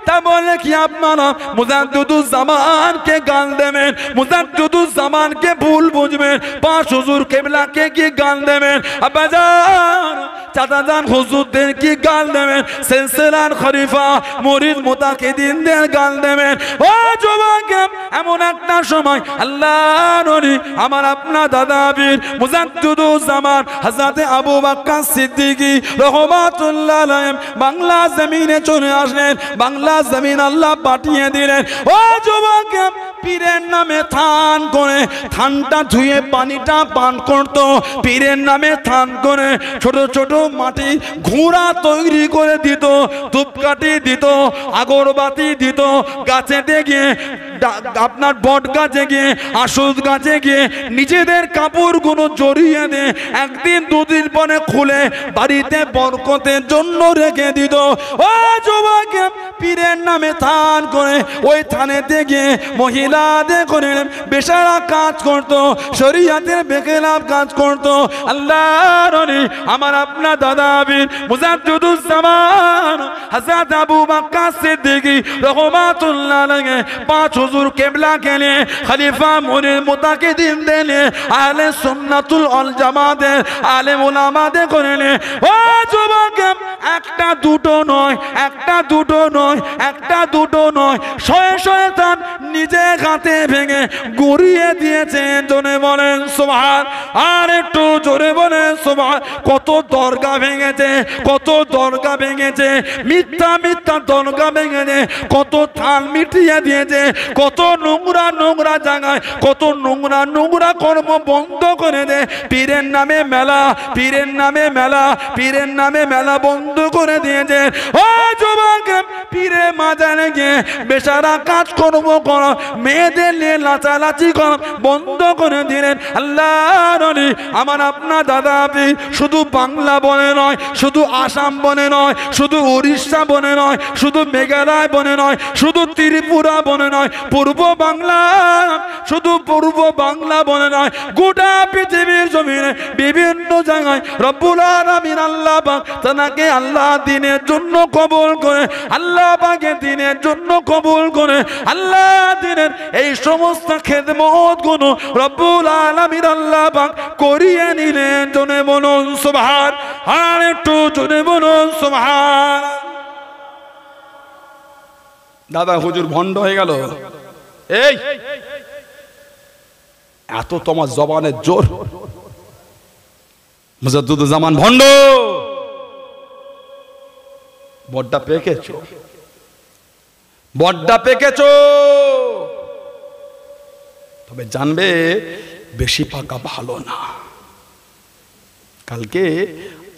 S1: তা বলে কি আপনারা মুজাদ্দিদুল জামানকে গাল দেবেন, মুজাদ্দিদুল জামানকে ভুল বুঝবেন, পাঁচ হুজুর কেবলাকে কি গাল দেবেন, আব্বাজান চাচাজান হুজুরদের কি গাল দেবেন, সিলসিলার খলিফা মুরিদ মুতাকিদিনদের গাল দেবেন। ও যুবক, এমন একটা সময় আল্লাহর ওলি আমার আপনার দাদা বীর মুজাদ্দিদুল জামান হযরতে আবু বকর সিদ্দিকী রাহমাতুল্লাহ আলাইহি বাংলা জমিনে চলে আসলেন, বাংলা জমিন আল্লাহ পাঠিয়ে দিলেন। ও যুবক, পীরের নামে থান করে, থানটা ধুয়ে পানিটা পান করত, পীরের নামে থান করে ছোট ছোট মাটি ঘোড়া তৈরি করে দিত, ধূপকাঠি দিত, আগরবাতি দিত, গাছেতে গিয়ে আপনার বট গাছে গিয়ে আশুদ গাছে গিয়ে নিজেদের কাপড়গুলো জড়িয়ে দিয়ে একদিন দুদিন পরে খুলে বাড়িতে বরকতের জন্য রেখে দিত। ও যুবক, পীরের নামে থান করে ওই থানেতে গিয়ে মহিলাদের করে বেশারা কাজ করতো, শরীয়তের বেখেলাফ কাজ করতো। আল্লাহর ওলি আমার আপনার দাদা বীর মুজাদ্দিদুল জামান হযরত আবু বকর সিদ্দিকী রাহমাতুল্লাহ আলাইহি পাঁচ হুজুর কেবলা के लिए खलीफा मुरीद मुताकिदिन ने आले सुन्नतुल ওয়াল জামাতের আলেম উলামাদের করে নে। ও যুবক, একটা দুটো নয়, একটা দুটো নয়, একটা দুটো নয়, শয়ে শয়ে তান নিজে হাতে ভেঙে গুড়িয়ে দিয়েছেন, জোরে বলেন সুবহান। আর একটু জোরে বলেন সুবহান। কত দরগা ভেঙেছে, কত দরগা ভেঙেছে, মিথ্যা মিথ্যা দরগা ভেঙেছে, কত থান মিটিয়ে দিয়েছে, কত নোংরা নোংরা জায়গায় কত নোংরা নোংরা কর্ম বন্ধ করে দেয়। পীরের নামে মেলা, পীরের নামে মেলা, পীরের নামে মেলা বন্ধ করে দিয়েছে। ও যুবক, পীরে মাজারে গিয়ে বেচারা কাজ কর্ম করো, মেয়েদের নিয়ে লাচালাচি করো বন্ধ করে দিলেন। আল্লাহর ওলি আমার আপনার দাদা পীর শুধু বাংলা বনে নয়, শুধু আসাম বনে নয়, শুধু উড়িষ্যা বনে নয়, শুধু মেঘালয় বনে নয়, শুধু ত্রিপুরা বনে নয়, পূর্ব বাংলা, শুধু পূর্ব বাংলা বনে নয়, গোটা পৃথিবীর জমিনে বিভিন্ন জায়গায় রব্বুল আলামিন আল্লাহ পাক তাকে আল্লাহ দিনের জন্য কবুল করে, আল্লাহ পাকে দিনের জন্য কবুল করে, আল্লাহ দিনের এই সমস্ত খেদমত গুলো রব্বুল আলামিন আল্লাহ পাক করিয়ে নিলেন। জনে বলুন সুবহান, আর একটু জনে বলুন সুবহান। দাদা হুজুর ভণ্ড হয়ে গেল। এই এত তোমার জবানের জোর, মুজাদ্দুজ্জামান ভণ্ড, বড্ডা পেকেছো, বড্ডা পেকেছো। তবে জানবে বেশি পাকা ভালো না। কালকে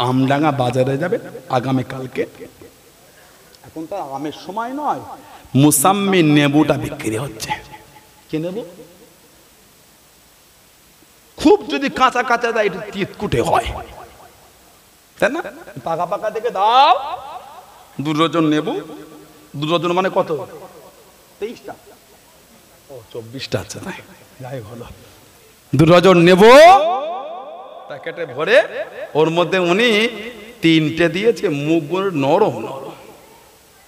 S1: আমডাঙ্গা বাজারে যাবে, আগামী কালকে, এখন তো আমের সময় নয়, মুসাম্মি নেবুটা বিক্রি হচ্ছে। কি নেবু? খুব যদি কাঁচা কাঁচা দেয় এটা তিতকুটে হয়, তাই না? পাকা পাকা দেখে দাও। 2 ডজন নেবু, 2 ডজন মানে কত? 23টা, ও 24টা আছে, যাই হলো। 2 ডজন নেবু প্যাকেটে ভরে, ওর মধ্যে উনি 3টে দিয়েছে, মুখগুলো নরম নরম।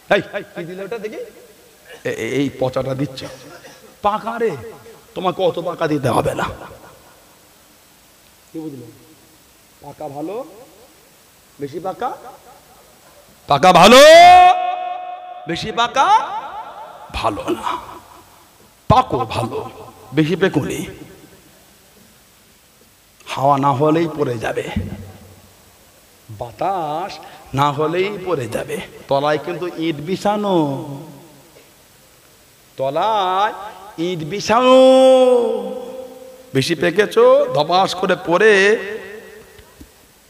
S1: এই কি দিলে ওটা দেখি? এই পচাটা দিচ্ছ। পাকা রে, তোমাকে অত পাকা দিতে হবে না। কি বুঝলে? পাকা ভালো, বেশি পাকা, পাকা ভালো, বেশি পাকা ভালো না। পাকো ভালো, বেশি পেকুনি। হাওয়া না হলেই পড়ে যাবে, বাতাস না হলেই পড়ে যাবে। তলায় কিন্তু ইট বিছানো, তলায় ইট বিছানো। বেশি পেকেছো, ধপাস করে পড়ে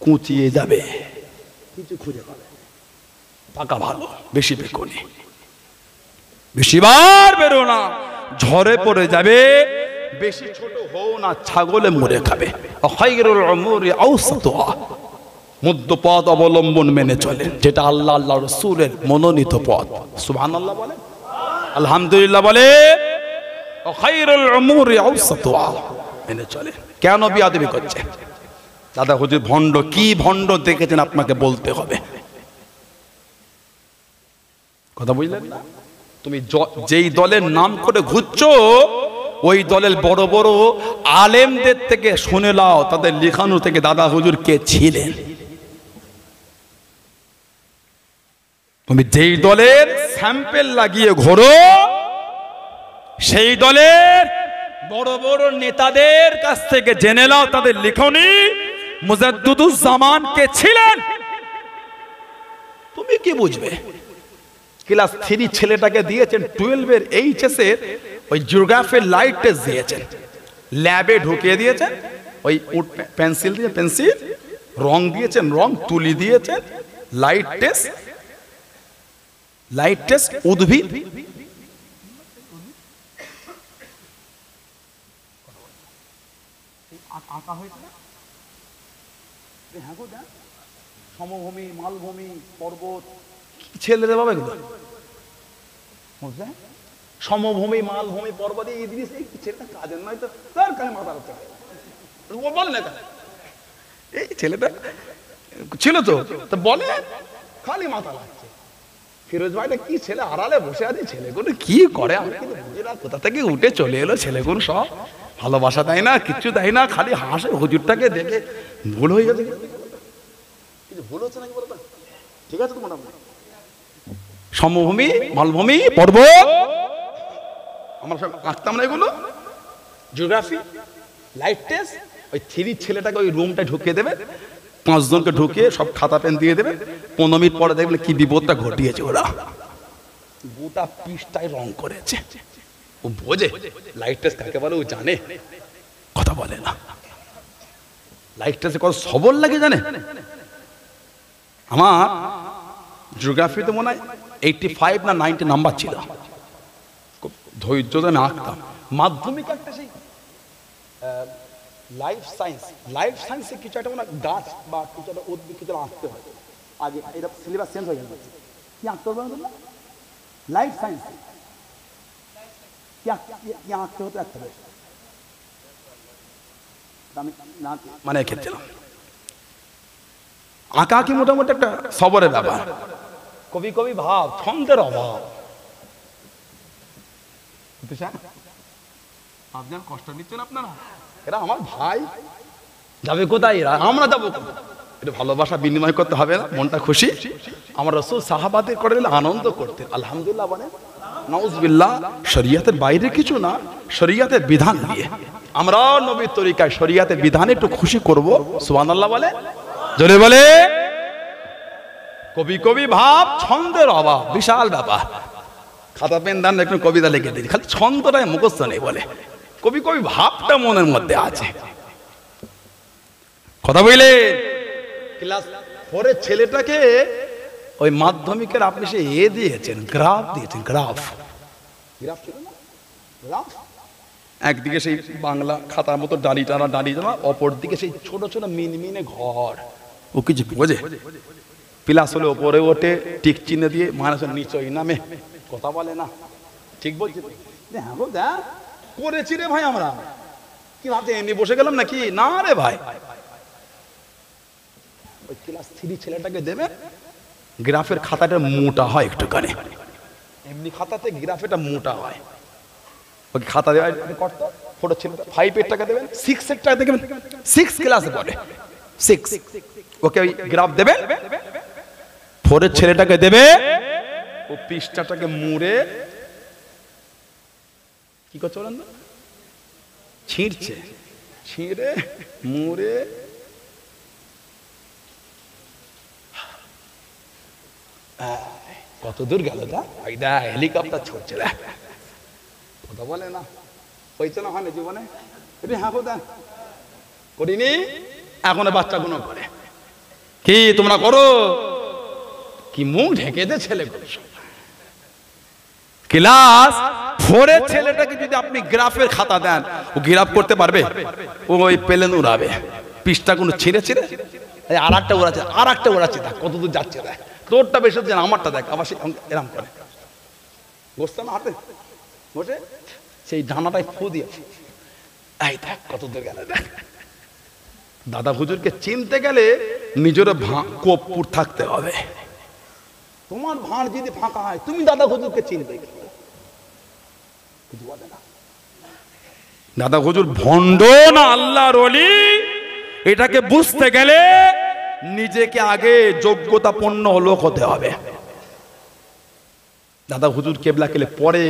S1: কুচিয়ে যাবে, কিছু খুঁজে পাবে। পাকা ভালো, বেশি পেকুনি। বেশিবার বেরো না, ঝড়ে পড়ে যাবে। বেশি ছোট হও না, ছাগলে মরে খাবে। খায়রুল উমুরি আওসাতুহা, মধ্যপথ অবলম্বন মেনে চলেন, যেটা আল্লাহ আল্লাহ রাসূলের মনোনীত পথ। সুবহানাল্লাহ বলে, আলহামদুলিল্লাহ বলে। খায়রুল উমুরি আওসাতুহা মেনে চলেন। কেন বিয়াদবি করছে? দাদা হুজুর ভণ্ড, কি ভণ্ড দেখেছেন আপনাকে বলতে হবে। কথা বুঝলেন না? তুমি যেই দলের নাম করে ঘুরছো, ওই দলের বড় বড় আলেমদের থেকে শুনে নাও, তাদের লেখানো থেকে দাদা হুজুর কে ছিলেন। তুমি যেই দলের স্যাম্পেল লাগিয়ে ঘোরো, সেই দলের বড় বড় নেতাদের কাছ থেকে জেনে নাও তাদের লিখনি মুজাদ্দুদুজ্জামান কে ছিলেন। তুমি কি বুঝবে? ক্লাস 3 ছেলেটাকে দিয়েছেন 12-এর এইচএস এর ওই জিওগ্রাফির লাইট টেস্ট দিয়েছেন, ল্যাবে ঢুকিয়ে দিয়েছেন। ওই পেন্সিল দিয়ে পেন্সিল, রং দিয়েছেন রং, তুলি দিয়েছেন, লাইট টেস্ট, লাইট টেস্ট উদ্ভিদ। সমভূমি, মালভূমি, পর্বত, ছেলেরা বাবা এগুলো বুঝলেন? সমভূমি, মালভূমি, পর্বত, এই জিনিস এই ছেলেটা কাজের নয় তো, তার কাছে মাথা রাখতে হবে। ও বল না, এই ছেলেটা ছিল তো বলে, খালি মাথা লাগছে। ফিরোজ ভাইটা কি ছেলে, আড়ালে বসে আছে, ছেলেগুলো কি করে আমি কিন্তু বুঝি না। কোথা থেকে উঠে চলে এলো ছেলেগুলো, সব ভালোবাসা দেয় না, কিচ্ছু দেয় না, খালি হাসে। হুজুরটাকে দেখে ভুল হয়ে গেছে, কিছু ভুল হচ্ছে নাকি বলো তো? ঠিক আছে তো মোটামুটি। সমভূমি, মালভূমি, পর্বত, আমরা সব আঁকতাম না এগুলো। Geography, light test. ওই 3 ছেলেটাকে ওই রুমটায় ঢুকিয়ে দেবে, 5 জনকে ঢুকিয়ে সব খাতা পেন দিয়ে দেবে। 15 মিনিট পরে দেখবে কি বিপদটা ঘটিয়েছে ওরা। গোটা পৃষ্ঠায় রং করেছে। ও বোঝে লাইট টেস্ট কাকে বলে, ও জানে, কথা বলে না। লাইট টেস্টে কত সবল লাগে জানে। আমার জিওগ্রাফিতে মনে হয় 85 না 90 নাম্বার ছিল, ধৈর্য ধরে আমি আঁকতাম। মাধ্যমিক একটা সেই লাইফ সায়েন্সে কিছু একটা মনে গাছ বা কিছু একটা উদ্ভিদ কিছু আঁকতে হয়। আগে এটা সিলেবাস চেঞ্জ হয়ে গেছে, কি আঁকতে হবে না লাইফ সায়েন্সে কি আঁকতে হতো একটা বেশ, আমি মানে খেলছিলাম। আঁকা কি মোটামুটি একটা সবরের ব্যাপার, কবি কবি ভাব, ছন্দের অভাব। আপনার কষ্ট নিচ্ছেন আপনারা, এরা আমার ভাই, যাবে কোথায় এরা, আমরা যাবো কোথায়? একটু ভালোবাসা বিনিময় করতে হবে না, মনটা খুশি। আমার রাসূল সাহাবাদের করে আনন্দ করতেন, আলহামদুলিল্লাহ বলেন, নাউজুবিল্লাহ। শরীয়তের বাইরে কিছু না, শরীয়তের বিধান দিয়ে আমরা নবীর তরিকায় শরীয়তের বিধানে একটু খুশি করব, সুবহানাল্লাহ বলে, জোরে বলে। কবি কবি ভাব, ছন্দের অভাব, বিশাল ব্যাপার। খাতা পেন দান একটু কবিতা লিখে দিই, খালি ছন্দটাই মুখস্থ নেই বলে, কবি কবি ভাবটা মনের মধ্যে আছে। কথা বলে ক্লাস 4 এর ছেলেটাকে ওই মাধ্যমিকের আপনি সে দিয়েছেন, গ্রাফ দিয়েছেন, গ্রাফ ছিল না, গ্রাফ। একদিকে সেই বাংলা খাতার মতো দাঁড়ি টানা, অপর দিকে সেই ছোট ছোট মিনমিনে ঘর। ও কিছু বোঝে, প্লাস হলে ওপরে ওঠে, টিক চিহ্ন দিয়ে, মানুষের নিচই নামে, কথা বলে না। ঠিক বলছি? হ্যাঁ গো, দেখ করেছি রে ভাই, আমরা কি ভাবতে এমনি বসে গেলাম নাকি? না রে ভাই, ওই ক্লাস 3 ছেলেটাকে দেবে, গ্রাফের খাতাটা মোটা হয় একটুখানি, এমনি খাতাতে গ্রাফেটা মোটা হয়। ওকে খাতা দেওয়া করতো, ছোট ছেলেটা 5 এর টাকা দেবেন, 6 এর টাকা দেবেন, 6 ক্লাসে পড়ে, 6। ওকে ওই গ্রাফ দেবে, 4 এর ছেলেটাকে দেবে, ও পৃষ্ঠাটাকে মুড়ে কি করছে বলেন না, ছিঁড়ছে, ছিঁড়ে মুড়ে কত দূর গেল, হেলিকপ্টার ছড়ছে, কথা বলে না, হয়েছে না, হয় না জীবনে? হ্যাঁ কোথা করিনি, এখন বাচ্চাগুলো করে। কি তোমরা করো কি? মুখ ঢেকে দে ছেলে। ক্লাস 4 এর ছেলেটাকে যদি আপনি গ্রাফের খাতা দেন, ও গ্রাফ করতে পারবে? ও ওই প্লেন উড়াবে, পৃষ্ঠা কোনো ছিঁড়ে ছিঁড়ে আর একটা উড়াচ্ছে, আর একটা উড়াচ্ছে, দেখ কত দূর যাচ্ছে, দেখ তোরটা বেশি হচ্ছে, আমারটা দেখ, আবার সেই এরম করে বসতে না হাতে বসে, সেই ডানাটাই ফু দিয়ে, এই দেখ কত দূর গেল। দেখ দাদা হুজুরকে চিনতে গেলে নিজের কোপপুর থাকতে হবে। তোমার ভাঁড় যদি ফাঁকা হয়, তুমি দাদা হুজুরকে চিনবে কিছু বলে না। দাদা হুজুর ভণ্ড না আল্লাহর ওলি, এটাকে বুঝতে গেলে নিজেকে আগে যোগ্যতাপূর্ণ লোক হতে হবে। দাদা হুজুর কেবলা কেলে পরে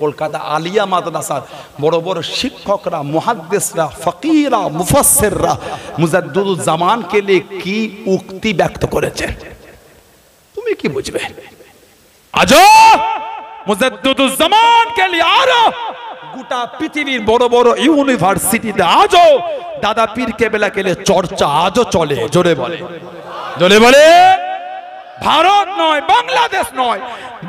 S1: কলকাতা আলিয়া মাদ্রাসার বড় বড় শিক্ষকরা, মুহাদ্দিসরা, ফকিরা, মুফাসসিররা মুজাদ্দিদুজ জামান কে লিয়ে কি উক্তি ব্যক্ত করেছেন, তুমি কি বুঝবে? আজো মুজাদ্দিদুজ জামান কে লিয়ে আরো গোটা পৃথিবীর বড় বড় ইউনিভার্সিটিতে আজও দাদা পীর কেবলা কে লিয়ে চর্চা আজও চলে। জোরে বলে, জোরে বলে। ভারত নয়, বাংলাদেশ নয়,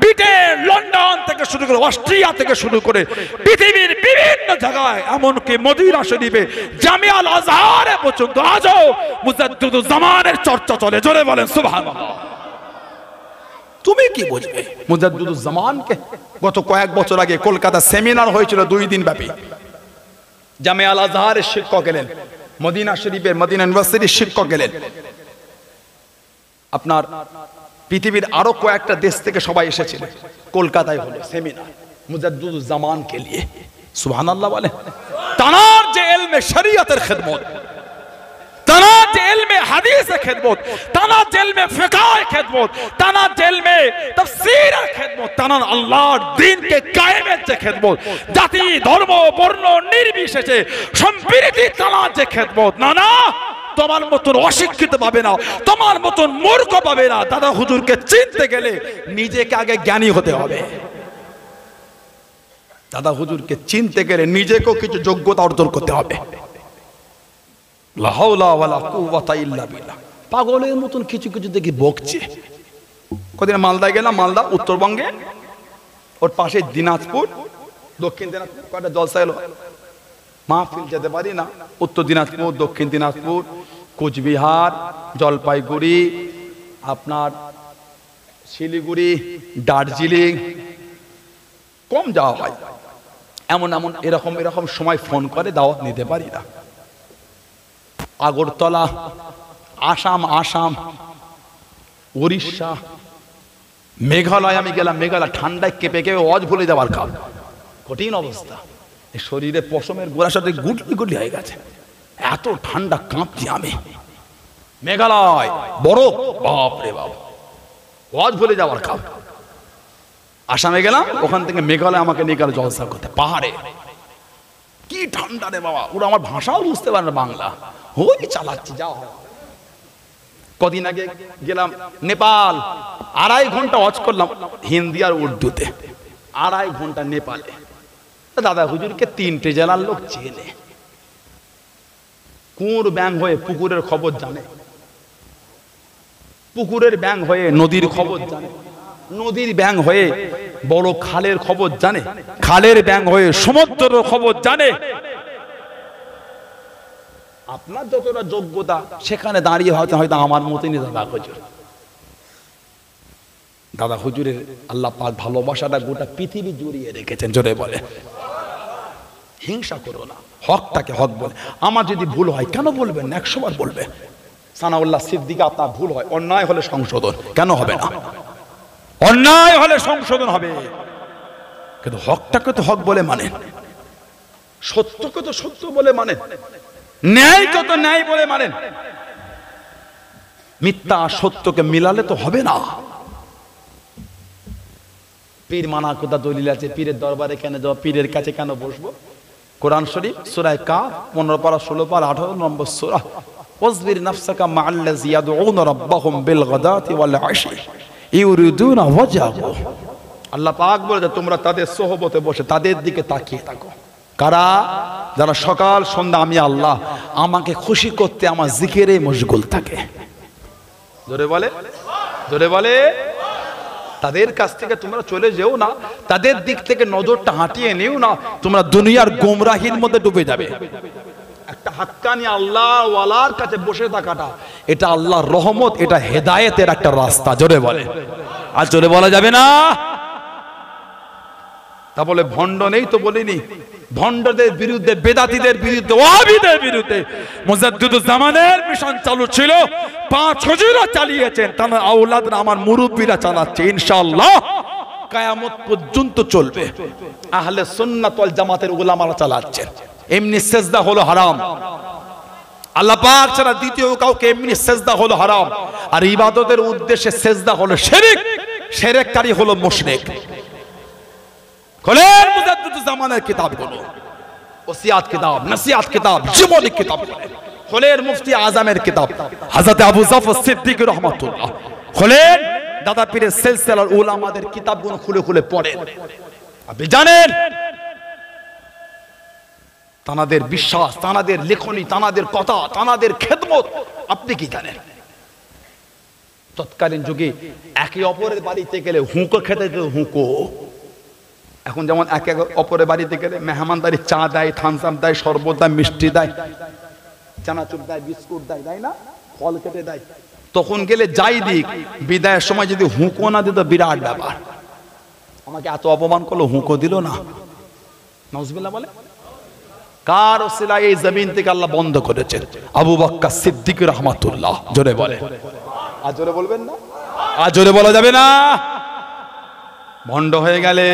S1: ব্রিটেন, লন্ডন থেকে শুরু করে, অস্ট্রিয়া থেকে শুরু করে পৃথিবীর বিভিন্ন জায়গায়, এমনকি মদিনা শরীফে, জামিয়া আল আজহারে পর্যন্ত আজও মুজাদ্দিদুজ জামানের চর্চা চলে। জোরে বলেন সুবহানাল্লাহ। তুমি কি বুঝবে মুজাদ্দিদুজ জামানকে? গত কয়েক বছর আগে কলকাতা সেমিনার হয়েছিল 2 দিন ব্যাপী। জামিয়া আল আজহারের শিক্ষক এলেন, মদিনা শরীফের মদিনা ইউনিভার্সিটির শিক্ষক এলেন, আপনার পৃথিবীর আরো কয়েকটা দেশ থেকে সবাই এসেছিলেন। কলকাতায় হলো সেমিনার মুজাদ্দিদুজ জামান কে লিয়ে। সুবহানাল্লাহ বলে। তানার যে ইলমে শরিয়তের খিদমত, তানার যে ইলমে হাদিসের খিদমত, তানার যে ইলমে ফিকহের খিদমত, তানার যে ইলমে তাফসীরের খিদমত, তানার আল্লাহর দ্বীনকে কায়েমের যে খিদমত, জাতি ধর্ম বর্ণ নির্বিশেষে সম্প্রীতি তানার যে খিদমত, না না তোমার মতন অশিক্ষিত পাবে না, তোমার মতন মূর্খ পাবে না। দাদা হুজুরকে চিনতে গেলে নিজেকে আগে জ্ঞানী হতে হবে। দাদা হুজুরকে চিনতে গেলে নিজেকেও কিছু যোগ্যতা অর্জন করতে হবে। লা হাওলা ওয়ালা কুওয়াতা ইল্লা বিল্লাহ। পাগলের মতন কিছু কিছু দেখি বকছে। কদিন মালদায় গেলাম, মালদা উত্তরবঙ্গে, ওর পাশে দিনাজপুর, দক্ষিণ দিনাজপুর কয়টা জলসা এলো, মাহফিল যেতে পারি না। উত্তর দিনাজপুর, দক্ষিণ দিনাজপুর, কোচবিহার, জলপাইগুড়ি, আপনার শিলিগুড়ি, দার্জিলিং, কম যাওয়া হয়। এমন এমন এরকম এরকম সময় ফোন করে দাওয়াত নিতে পারি না। আগরতলা, আসাম, উড়িষ্যা, মেঘালয় আমি গেলাম। মেঘালয় ঠান্ডায় কেঁপে কেঁপে ওয়াজ ভুলে যাওয়ার কাজ, কঠিন অবস্থা। শরীরে পশমের গোড়ার সাথে গুটলি গুটলি হয়ে গেছে, এত ঠান্ডা, কাঁপছি আমি। মেঘালয় বরফ, বাপরে বাপ, ওয়াজ ভুলে যাওয়ার কাজ। আসামে গেলাম, ওখান থেকে মেঘালয় আমাকে নিয়ে গেল জলসা করতে পাহাড়ে। কি ঠান্ডা রে বাবা, ওরা আমার ভাষাও বুঝতে পারে না বাংলা, ওই চালাচ্ছি যা হয়। কদিন আগে গেলাম নেপাল, 2.5 ঘন্টা ওয়াজ করলাম হিন্দি আর উর্দুতে, 2.5 ঘন্টা নেপালে। দাদা হুজুরকে 3টে জেলার লোক চেনে। কুঁড় ব্যাং হয়ে পুকুরের খবর জানে, পুকুরের ব্যাং হয়ে নদীর খবর জানে, নদীর ব্যাং হয়ে বড় খালের খবর জানে, খালের ব্যাং হয়ে সমুদ্রের খবর জানে। আপনার যতটা যোগ্যতা সেখানে দাঁড়িয়ে হয়তো আমার মতনই দাদা হুজুর। দাদা হুজুরের আল্লাহ পাক ভালোবাসাটা গোটা পৃথিবী জড়িয়ে রেখেছেন। জোরে বলে, হিংসা করো না, হকটাকে হক বলে। আমার যদি ভুল হয় কেন বলবেন, 100 বার বলবে। সানাউল্লাহ সিদ্দিক, আপনার ভুল হয়, অন্যায় হলে সংশোধন, কেন হবে না? অন্যায় হলে সংশোধন হবে, কিন্তু হকটাকে তো হক বলে মানেন, সত্যকে তো সত্য বলে মানেন, ন্যায়কে তো ন্যায় বলে মানেন। মিথ্যা সত্যকে মিলালে তো হবে না। পীর মানা কোথা দলিল আছে, পীরের দরবারে কেন যাওয়া, পীরের কাছে কেন বসবো? কোরআন শরীফ সূরা কাফ 15 পারা 16 পারা 18 নম্বর সূরা, ওয়াসবির নাফসাকা মা'আল্লাযী ইয়াদউনা রাব্বাহুম বিল গাদাতি ওয়াল আশি ইউরিদুনা ওয়াজহাহু। আল্লাহ পাক বলে তোমরা তাদের সোহবতে বসে তাদের দিকে তাকিয়ে থাকো। কারা? যারা সকাল সন্ধ্যা আমি আল্লাহ আমাকে খুশি করতে আমার জিকিরে মশগুল থাকে। জোরে বলে, জোরে বলে। তাদের কাছ থেকে তোমরা চলে যেও না, তাদের দিক থেকে নজরটা হাঁটিয়ে নিও না, তোমরা দুনিয়ার গোমরাহির মধ্যে ডুবে যাবে। একটা হাক্কানি আল্লাহ ওয়ালার কাছে বসে থাকাটা, এটা আল্লাহর রহমত, এটা হেদায়েতের একটা রাস্তা। জোরে বলে, আর জোরে বলা যাবে না। তা বলে ভণ্ড নেই তো বলিনি, ভণ্ডদের বিরুদ্ধে, বেদাতীদের বিরুদ্ধে, ওয়াহাবীদের বিরুদ্ধে মুজাদ্দিদুজ্জামানের মিশন চালু ছিল। 5 হুজুররা চালিয়েছেন, তার আওলাদরা আমার মুরব্বীরা চালাচ্ছে, ইনশাআল্লাহ কিয়ামত পর্যন্ত চলবে। আহলে সুন্নাত ওয়াল জামাতের উলামারা চালাচ্ছেন। এমনি সেজদা হলো হারাম, আল্লাহ পাক ছাড়া দ্বিতীয় কাউকে এমনি সেজদা হলো হারাম। আর ইবাদতের উদ্দেশ্যে সেজদা হলো শিরক, শিরককারী হলো মুশরিক। খোলেন মুজাদ্দিদুজ্জামানের কিতাবগুলো, ওসিয়াত কিতাব, নসিহাত কিতাব, জীবনী কিতাব খোলেন, মুফতি আজমের কিতাব হযরত আবু জাফর সিদ্দিক রাহমাতুল্লাহ খোলেন, দাদা পীরের সিলসিলার উলামাদের কিতাবগুলো খুলে খুলে পড়েন। আপনি জানেন তানাদের বিশ্বাস, তানাদের লেখনী, তানাদের কথা, তানাদের খেদমত আপনি কি জানেন? তৎকালীন যুগে একে অপরের বাড়িতে গেলে হুঁকো খেতে যেত, হুঁকো। এখন যেমন একে অপরের বাড়িতে গেলে মেহমানদারি, চা দেয়, থামস আপ দেয়, শরবত দেয়, মিষ্টি দেয়, চানাচুর দেয়, বিস্কুট দেয়, দেয় না, ফল কেটে দেয়। তখন গেলে যাই দিক, বিদায়ের সময় যদি হুঁকো না দিত বিরাট ব্যাপার। আমাকে এত অপমান করলো, হুঁকো দিল না, নাউজুবিল্লাহ বলে। কার ওসিলায় এই জমিন থেকে আল্লাহ বন্ধ করেছেন? আবু বকর সিদ্দিক রাহমাতুল্লাহ। জোরে বলে, আর জোরে বলবেন না, আর জোরে বলা যাবে না। ভণ্ড হয়ে গেলে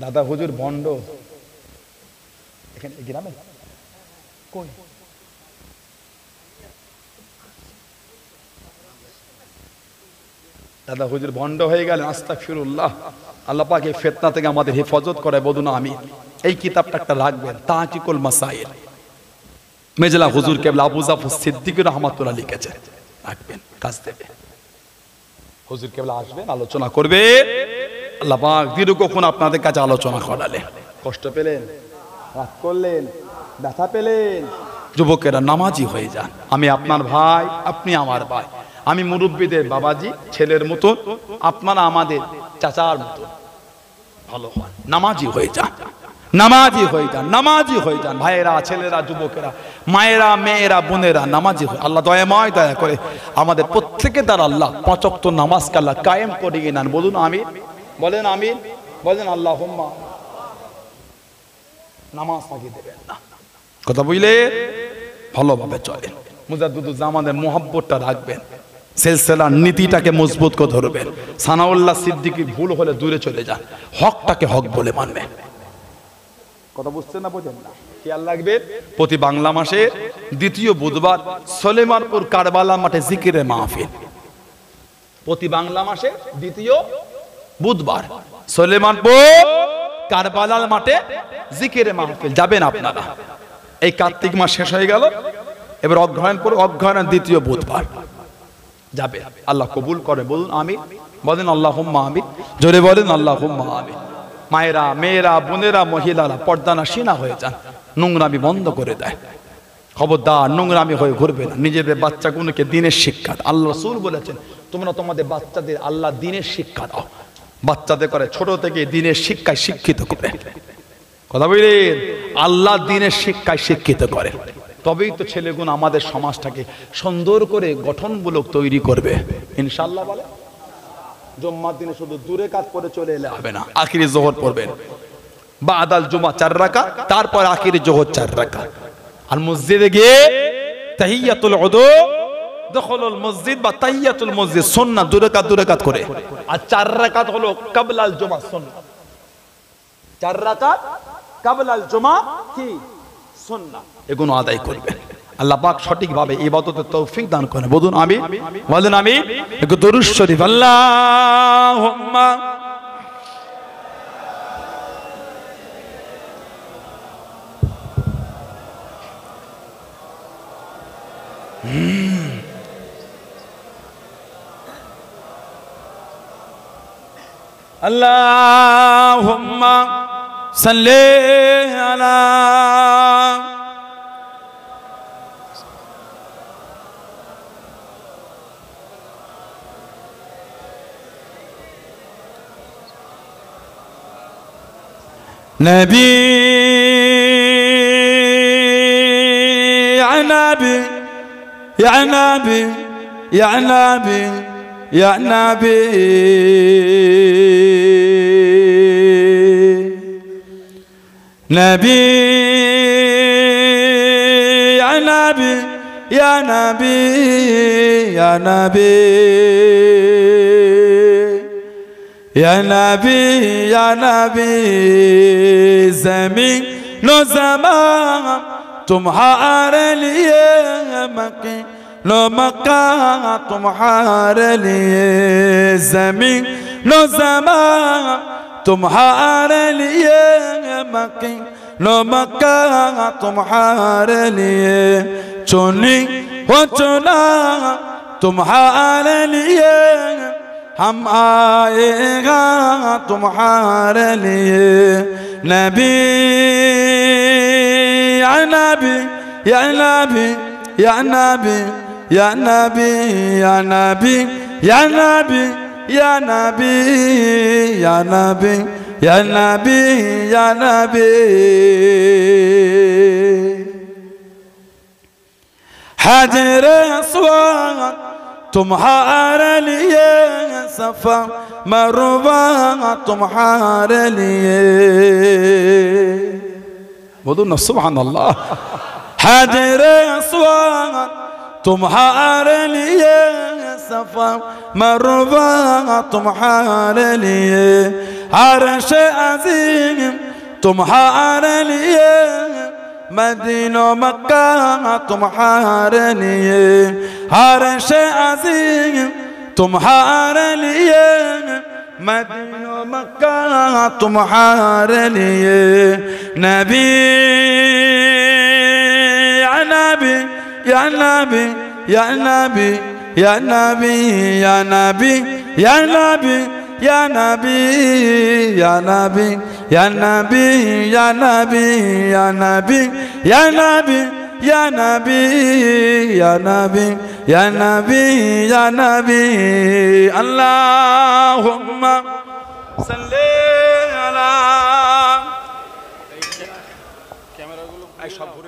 S1: দাদা হুজুর ভণ্ড। এখানে গ্রামে কই দাদা হুজুর ভণ্ড হয়ে গেলেন, আস্তাগফিরুল্লাহ। আল্লাহ পাক এই ফিতনা থেকে আমাদের হেফাজত করে। বলুন আমি এই কিতাবটা একটা রাখবেন, তাহকিকুল মাসাইল, মেজলা হুজুর কেবলা আবু জাফর সিদ্দিক রাহমাতুল্লাহ লিখেছে, রাখবেন, কাজ দেবে। হুজুর কেবলা আসবেন, আলোচনা করবে, আল্লাহ পাক দীর্ঘক্ষণ আপনাদের কাছে আলোচনা করালেন, কষ্ট পেলেন, রাগ করলেন, ব্যথা পেলেন। যুবকেরা নামাজি হয়ে যান। আমি আপনার ভাই, আপনি আমার ভাই। আমি মুরব্বীদের বাবাজি, ছেলের মতো, আপনারা আমাদের চাচার মতো। ভালো হয়, নামাজি হয়ে যান, নামাজি হয়ে যান, নামাজি হয়ে যান। ভাইয়েরা, ছেলেরা, যুবকেরা, মায়েরা, মেয়েরা, বোনেরা নামাজি হয়ে, আল্লাহ দয়াময় দয়া করে আমাদের প্রত্যেকের দ্বারা আল্লাহ 5 ওয়াক্ত নামাজকে আল্লাহ কায়েম করিয়ে নেন। বলুন আমিন, বলেন আমিন, বলেন আল্লাহুম্মা। নামাজ ফাঁকি দেবেন না, কথা বুঝলে, ভালোভাবে চলেন। মুজাদ্দিদুজ্জামানের মোহাব্বতটা রাখবেন, সিলসিলার নীতিটাকে মজবুত করে ধরবেন। সানাউল্লাহ সিদ্দিকী ভুল হলে দূরে চলে যান, হকটাকে হক বলে মানবেন। কথা বুঝছেন না, বোঝেন না? খেয়াল রাখবেন, প্রতি বাংলা মাসের 2য় বুধবার সলেমানপুর কারবালা মাঠে জিকিরের মাহফিল। প্রতি বাংলা মাসে 2য় বুধবার সলেমানপুর কারবালার মাঠে জিকিরের মাহফিল যাবেন আপনারা। এই কার্তিক মাস শেষ হয়ে গেল, এবার অগ্রহায়ণ 2য় বুধবার যাবে। আল্লাহ কবুল করে, বলুন আমিন, বলেন আল্লাহুম্মা আমিন, জোরে বলেন আল্লাহুম্মা আমিন। মায়েরা, মেয়েরা, বোনেরা, মহিলারা পর্দানাশীনা হয়ে যান, নোংরামি বন্ধ করে দেয়। খবরদার নোংরামি হয়ে ঘুরবে না। নিজেদের বাচ্চাগুলোকে দিনের শিক্ষা, আল্লাহ রাসূল বলেছেন তোমরা তোমাদের বাচ্চাদের আল্লাহ দিনের শিক্ষা দাও। বাচ্চাদের করে ছোট থেকে দিনের শিক্ষায় শিক্ষিত করে, কথা বলেন, আল্লাহ দিনের শিক্ষায় শিক্ষিত করে, তবেই তো ছেলেগুলো আমাদের সমাজটাকে সুন্দর করে গঠনমূলক তৈরি করবে ইনশাআল্লাহ। বলে জুম্মার দিনে শুধু দূরে কাজ করে চলে এলে হবে না, আখিরি জোহর পড়বেন, বাদাল জুমা 4 রাকাত, তারপর আখিরি জোহর 4 রাকাত। আর মসজিদে গিয়ে তাহিয়াতুল উযু, দখলুল মসজিদ বা তাহিয়াতুল মসজিদ সুন্নাহ, 2 রাকাত করে। আর 4 রাকাত হলো ক্বাবলাল জুমা সুন্নাহ, 4 রাকাত ক্বাবলাল জুমা কি সুন্নাহ, এগুলো আদায় করবেন। আল্লাহ পাক সঠিকভাবে ইবাদতের তৌফিক দান করেন, বলুন আমিন, বলেন আমিন। একটু দরুদ শরীফ, আল্লাহুম্মা আল্লাহুম্মা সাল্লি আলা নবী ইয়া নবী ইয়া নবী ইয়া নবী ইয়া নবী নবী ইয়া নবী ইয়া নবী ইয়া নবী या नबी ज़मीन नो ज़मान तुम्हारे लिए, मक्के नो मक्का तुम्हारे लिए, ज़मीन नो ज़मान तुम्हारे लिए, मक्के नो मक्का तुम्हारे लिए, चुनी वो चुना तुम्हारे लिए, हम आएगा तुम्हारे लिए, नबी या नबी या नबी या नबी या नबी या नबी या नबी या नबी या नबी या नबी या नबी। हाजिर अस्वाद तुम्हारे लिए, सफा मरवा तुम्हारे लिए, बोलो ना सुभान अल्लाह। हाजिर अस्वाद तुम्हारे लिए, सफा मरवा तुम्हारे लिए, अर्श अज़ीम तुम्हारे लिए, मदीना मक्का तुम्हारे लिए, अर्श अज़ीम तुम्हारे लिए, मदीना मक्का तुम्हारे लिए, नबी या नबी या नबी या नबी या नबी या नबी या नबी ইয়া নবী ইয়া নবী ইয়া নবী ইয়া নবী ইয়া নবী ইয়া নবী ইয়া নবী ইয়া নবী ইয়া নবী ইয়া নবী আল্লাহুম্মা সাল্লি আলা ক্যামেরাগুলো